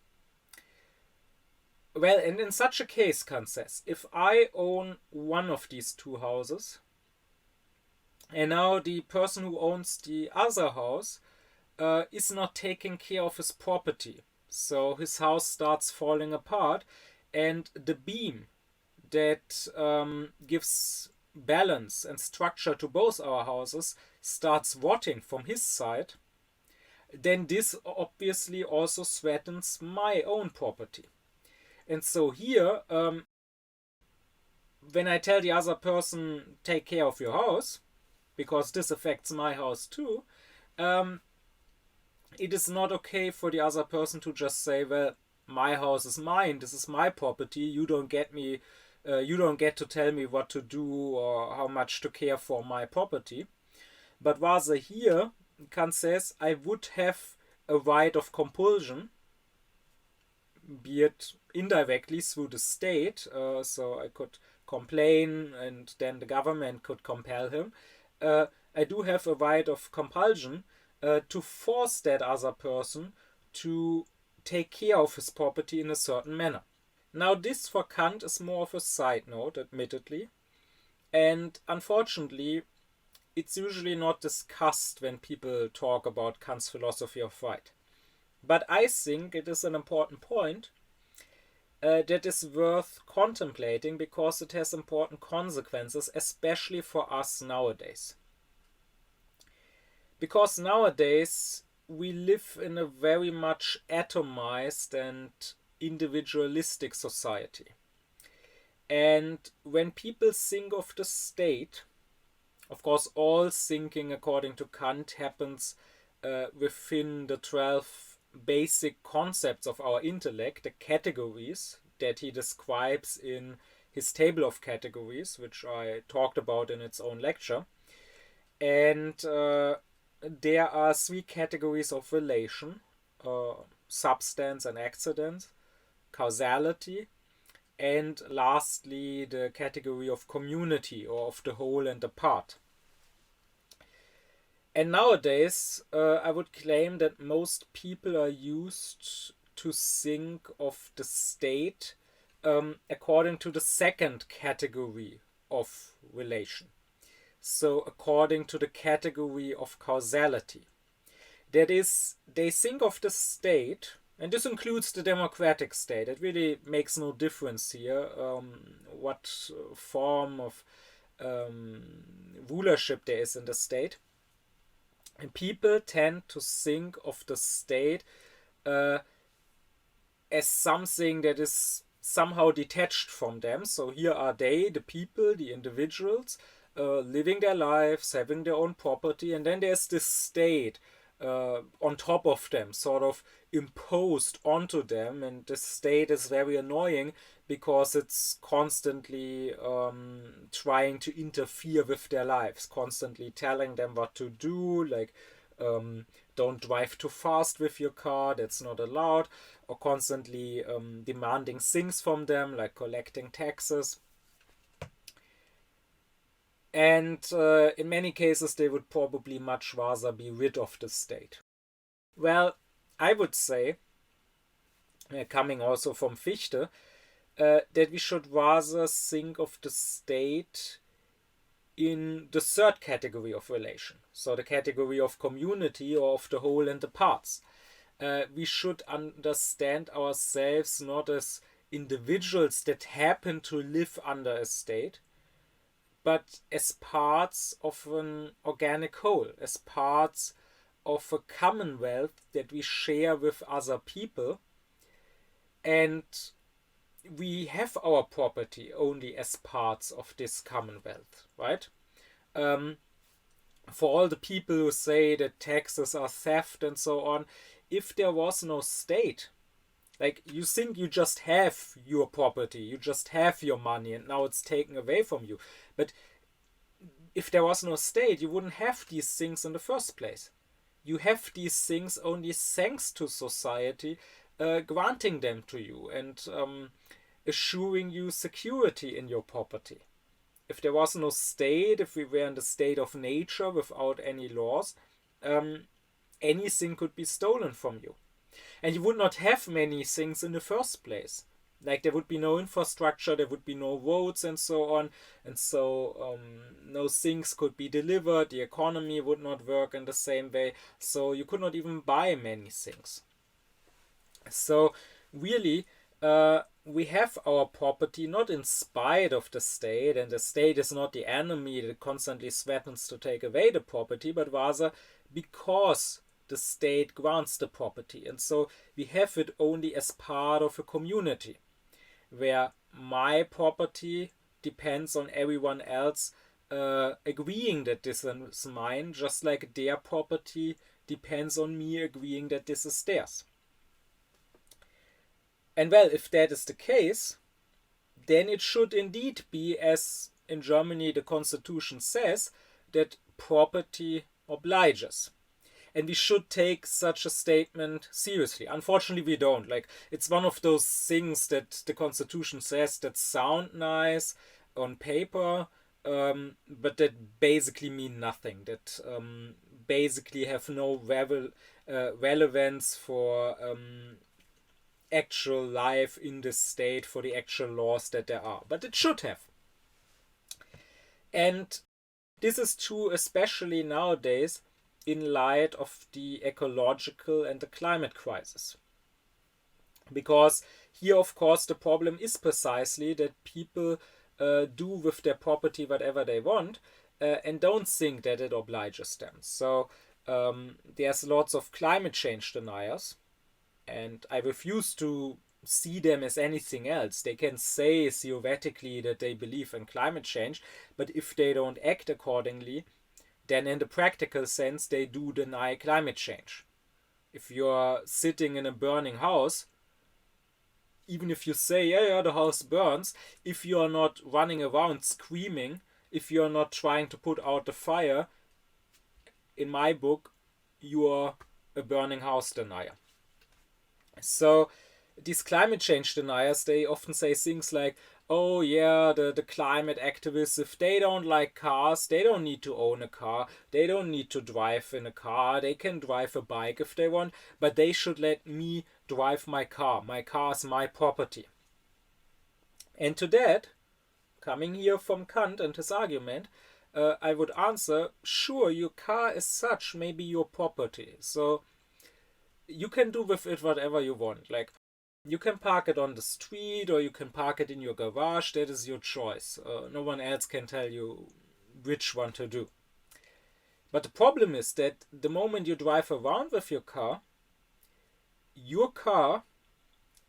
Well, and in such a case, Kant says, if I own one of these two houses, and now the person who owns the other house is not taking care of his property, so his house starts falling apart, and the beam that gives balance and structure to both our houses starts rotting from his side, then this obviously also threatens my own property. And so here, when I tell the other person, take care of your house, because this affects my house too, it is not okay for the other person to just say, well, my house is mine, this is my property, you don't get to tell me what to do or how much to care for my property. But rather here, Kant says, I would have a right of compulsion, be it indirectly through the state, so I could complain and then the government could compel him. I do have a right of compulsion to force that other person to take care of his property in a certain manner. Now this for Kant is more of a side note, admittedly, and unfortunately it's usually not discussed when people talk about Kant's philosophy of right. But I think it is an important point that is worth contemplating because it has important consequences, especially for us nowadays. Because nowadays we live in a very much atomized and individualistic society. And when people think of the state, of course all thinking according to Kant happens within the 12 basic concepts of our intellect, the categories that he describes in his table of categories, which I talked about in its own lecture. And there are 3 categories of relation: substance and accident, causality, and lastly the category of community, or of the whole and the part. And nowadays I would claim that most people are used to think of the state according to the second category of relation. So according to the category of causality. That is, they think of the state, and this includes the democratic state. It really makes no difference here what form of rulership there is in the state. And people tend to think of the state as something that is somehow detached from them. So here are they, the people, the individuals, living their lives, having their own property, and then there's this state on top of them, sort of imposed onto them, and this state is very annoying because it's constantly trying to interfere with their lives, constantly telling them what to do, like don't drive too fast with your car, that's not allowed, or constantly demanding things from them, like collecting taxes. And in many cases they would probably much rather be rid of the state. Well, I would say, coming also from Fichte, that we should rather think of the state in the third category of relation, so the category of community, or of the whole and the parts. We should understand ourselves not as individuals that happen to live under a state, but as parts of an organic whole, as parts of a commonwealth that we share with other people, and we have our property only as parts of this commonwealth, right? For all the people who say that taxes are theft and so on, if there was no state, like, you think you just have your property, you just have your money, and now it's taken away from you. But if there was no state, you wouldn't have these things in the first place. you have these things only thanks to society granting them to you and assuring you security in your property. If there was no state, if we were in the state of nature without any laws, anything could be stolen from you. And you would not have many things in the first place. Like there would be no infrastructure, there would be no roads and so on, and so no things could be delivered, the economy would not work in the same way, so you could not even buy many things. So really, we have our property not in spite of the state, and the state is not the enemy that constantly threatens to take away the property, but rather because the state grants the property. And so we have it only as part of a community, where my property depends on everyone else agreeing that this is mine, just like their property depends on me agreeing that this is theirs. And well, if that is the case, then it should indeed be, as in Germany the constitution says, that property obliges. And we should take such a statement seriously. Unfortunately, we don't. Like, it's one of those things that the constitution says that sound nice on paper, but that basically mean nothing. That basically have no relevance for actual life in the state, for the actual laws that there are. But it should have. And this is true especially nowadays in light of the ecological and the climate crisis. Because here, of course, the problem is precisely that people do with their property whatever they want and don't think that it obliges them. So there's lots of climate change deniers, and I refuse to see them as anything else. They can say theoretically that they believe in climate change, but if they don't act accordingly, then in the practical sense they do deny climate change. If you're sitting in a burning house, even if you say, yeah, the house burns, if you're not running around screaming, if you're not trying to put out the fire, in my book, you're a burning house denier. So these climate change deniers, they often say things like, oh yeah, the climate activists, if they don't like cars, they don't need to own a car, they don't need to drive in a car, they can drive a bike if they want, but they should let me drive my car. My car is my property. And to that, coming here from Kant and his argument, I would answer, sure, your car as such may be your property, so you can do with it whatever you want. Like, you can park it on the street or you can park it in your garage. That is your choice. No one else can tell you which one to do. But the problem is that the moment you drive around with your car,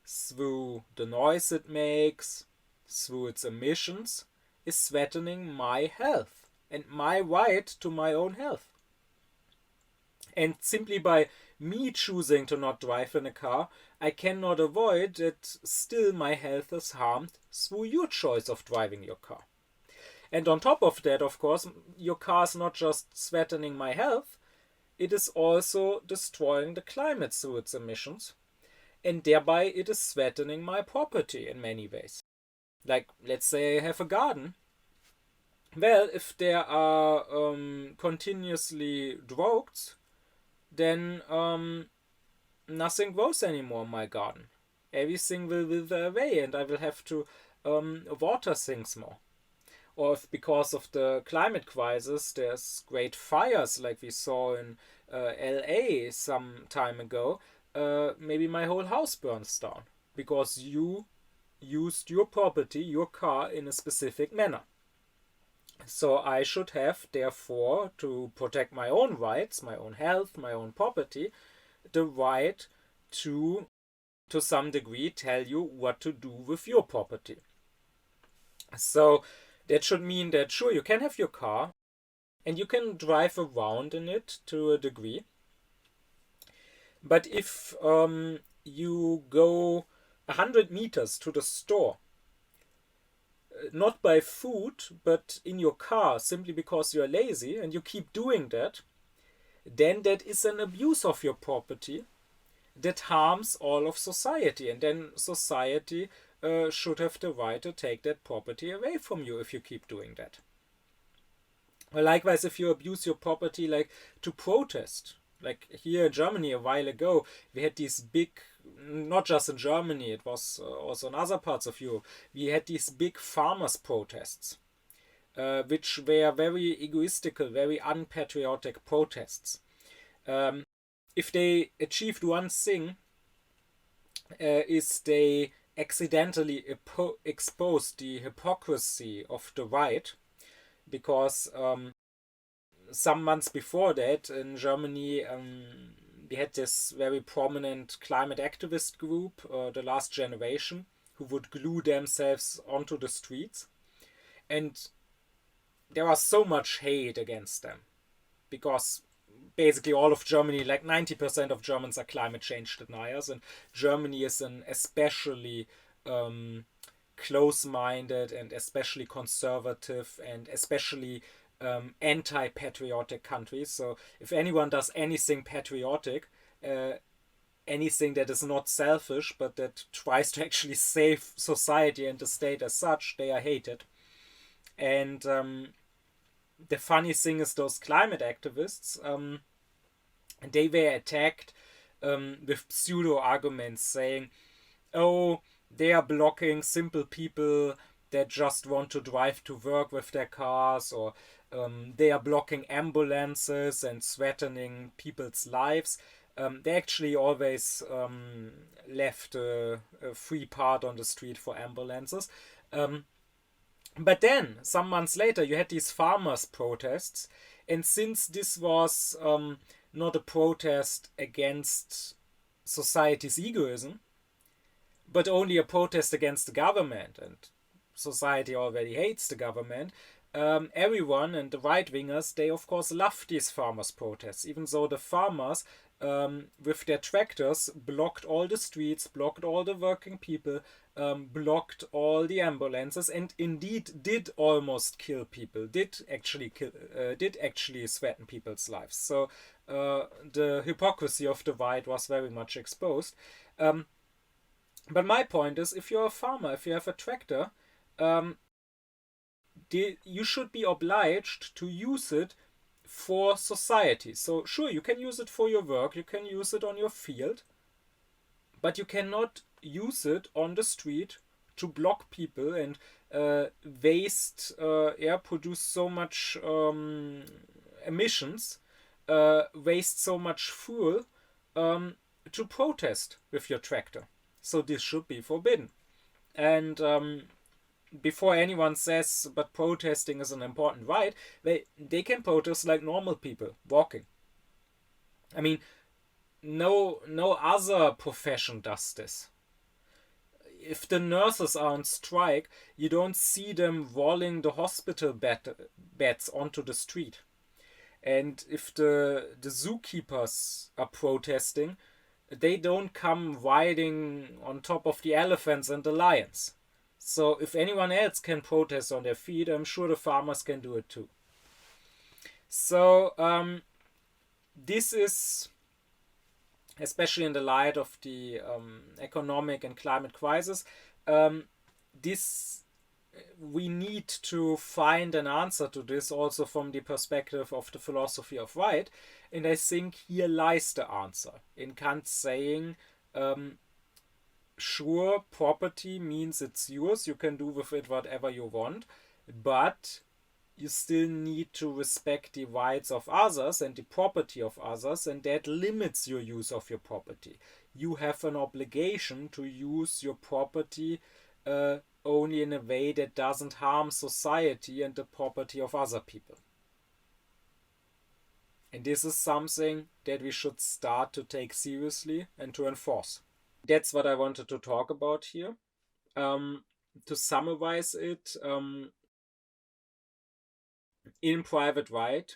through the noise it makes, through its emissions, is threatening my health and my right to my own health. And simply by me choosing to not drive in a car, I cannot avoid that still my health is harmed through your choice of driving your car. And on top of that, of course, your car is not just threatening my health, it is also destroying the climate through its emissions, and thereby it is threatening my property in many ways. Like, let's say I have a garden. Well, if there are continuously droughts, then nothing grows anymore in my garden. Everything will wither away and I will have to water things more. Or if because of the climate crisis there's great fires like we saw in LA some time ago, maybe my whole house burns down because you used your property, your car, in a specific manner. So I should have, therefore, to protect my own rights, my own health, my own property, the right to some degree, tell you what to do with your property. So that should mean that, sure, you can have your car, and you can drive around in it to a degree. But if you go 100 meters to the store, not by foot, but in your car, simply because you're lazy, and you keep doing that, then that is an abuse of your property that harms all of society, and then society should have the right to take that property away from you if you keep doing that. Or likewise, if you abuse your property, like to protest, like here in Germany a while ago, we had these big, not just in Germany, it was also in other parts of Europe, we had these big farmers' protests, which were very egoistical, very unpatriotic protests. If they achieved one thing, is they accidentally exposed the hypocrisy of the right, because some months before that in Germany, we had this very prominent climate activist group, the Last Generation, who would glue themselves onto the streets. And there was so much hate against them, because basically all of Germany, like 90% of Germans, are climate change deniers, and Germany is an especially close-minded and especially conservative and especially anti-patriotic country. So if anyone does anything patriotic, anything that is not selfish but that tries to actually save society and the state as such, they are hated. And the funny thing is, those climate activists, they were attacked with pseudo arguments saying, oh, they are blocking simple people that just want to drive to work with their cars, or they are blocking ambulances and threatening people's lives. They actually always left a free part on the street for ambulances. But then, some months later, you had these farmers' protests, and since this was not a protest against society's egoism, but only a protest against the government, and society already hates the government, everyone and the right-wingers, they of course love these farmers' protests, even though the farmers with their tractors blocked all the streets, blocked all the working people, blocked all the ambulances, and indeed did almost kill people, did actually threaten people's lives. So the hypocrisy of the right was very much exposed. But my point is, if you're a farmer, if you have a tractor, you should be obliged to use it for society. So sure, you can use it for your work, you can use it on your field, but you cannot use it on the street to block people and produce so much emissions, waste so much fuel to protest with your tractor. So this should be forbidden. And before anyone says, but protesting is an important right, they can protest like normal people, walking. I mean, no other profession does this. If the nurses are on strike, you don't see them rolling the hospital beds onto the street. And if the zookeepers are protesting, they don't come riding on top of the elephants and the lions. So if anyone else can protest on their feet, I'm sure the farmers can do it too. So this is, especially in the light of the economic and climate crisis, we need to find an answer to this also from the perspective of the philosophy of right. And I think here lies the answer in Kant saying, sure, property means it's yours, you can do with it whatever you want, but you still need to respect the rights of others and the property of others, and that limits your use of your property. You have an obligation to use your property only in a way that doesn't harm society and the property of other people. And this is something that we should start to take seriously and to enforce. That's what I wanted to talk about here. To summarize it, in private right,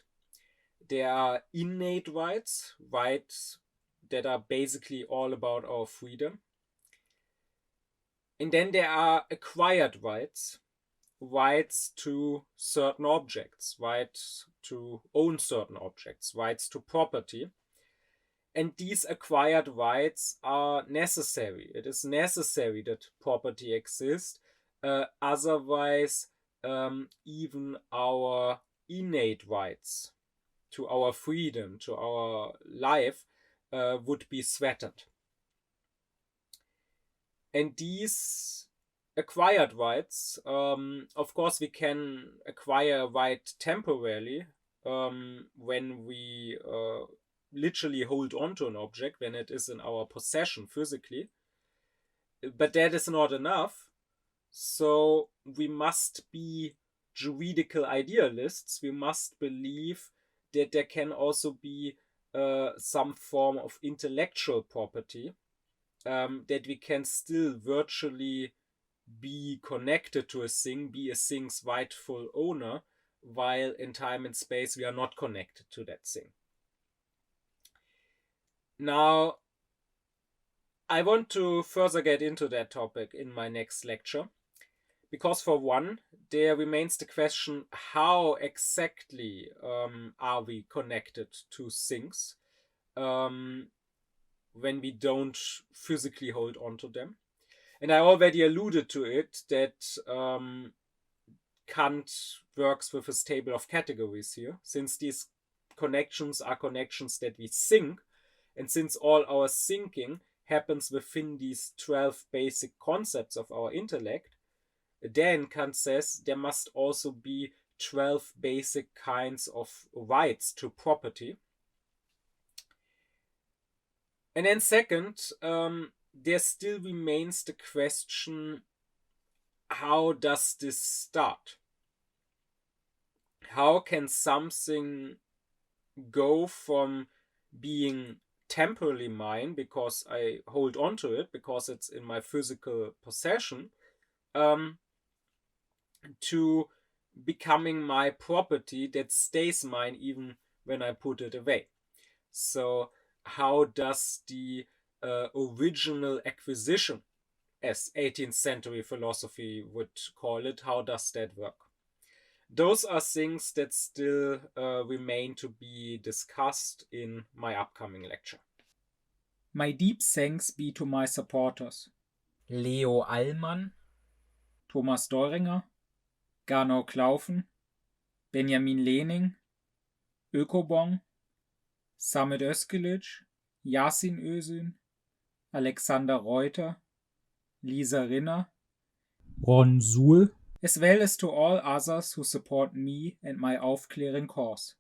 there are innate rights that are basically all about our freedom. And then there are acquired rights, rights to certain objects, rights to own certain objects, rights to property. And these acquired rights are necessary. It is necessary that property exists. Otherwise, even our innate rights to our freedom, to our life, would be threatened. And these acquired rights, of course, we can acquire a right temporarily when we literally hold on to an object, when it is in our possession physically. But that is not enough. So we must be juridical idealists. We must believe that there can also be some form of intellectual property, that we can still virtually be connected to a thing, be a thing's rightful owner, while in time and space we are not connected to that thing. Now, I want to further get into that topic in my next lecture, because for one, there remains the question, how exactly are we connected to things when we don't physically hold on to them? And I already alluded to it, that Kant works with his table of categories here. Since these connections are connections that we think, and since all our thinking happens within these 12 basic concepts of our intellect, then Kant says there must also be 12 basic kinds of rights to property. And then second, there still remains the question, how does this start? How can something go from being temporarily mine because I hold on to it, because it's in my physical possession, to becoming my property that stays mine even when I put it away? So how does the original acquisition, as 18th century philosophy would call it, how does that work? Those are things that still remain to be discussed in my upcoming lecture. My deep thanks be to my supporters: Leo Allmann, Thomas Doringer, Gernot Klaufen, Benjamin Lehning, Ökobong, Samet Özkilic, Yasin Özün, Alexander Reuter, Lisa Rinner, Ron Suhl, as well as to all others who support me and my aufkläring cause.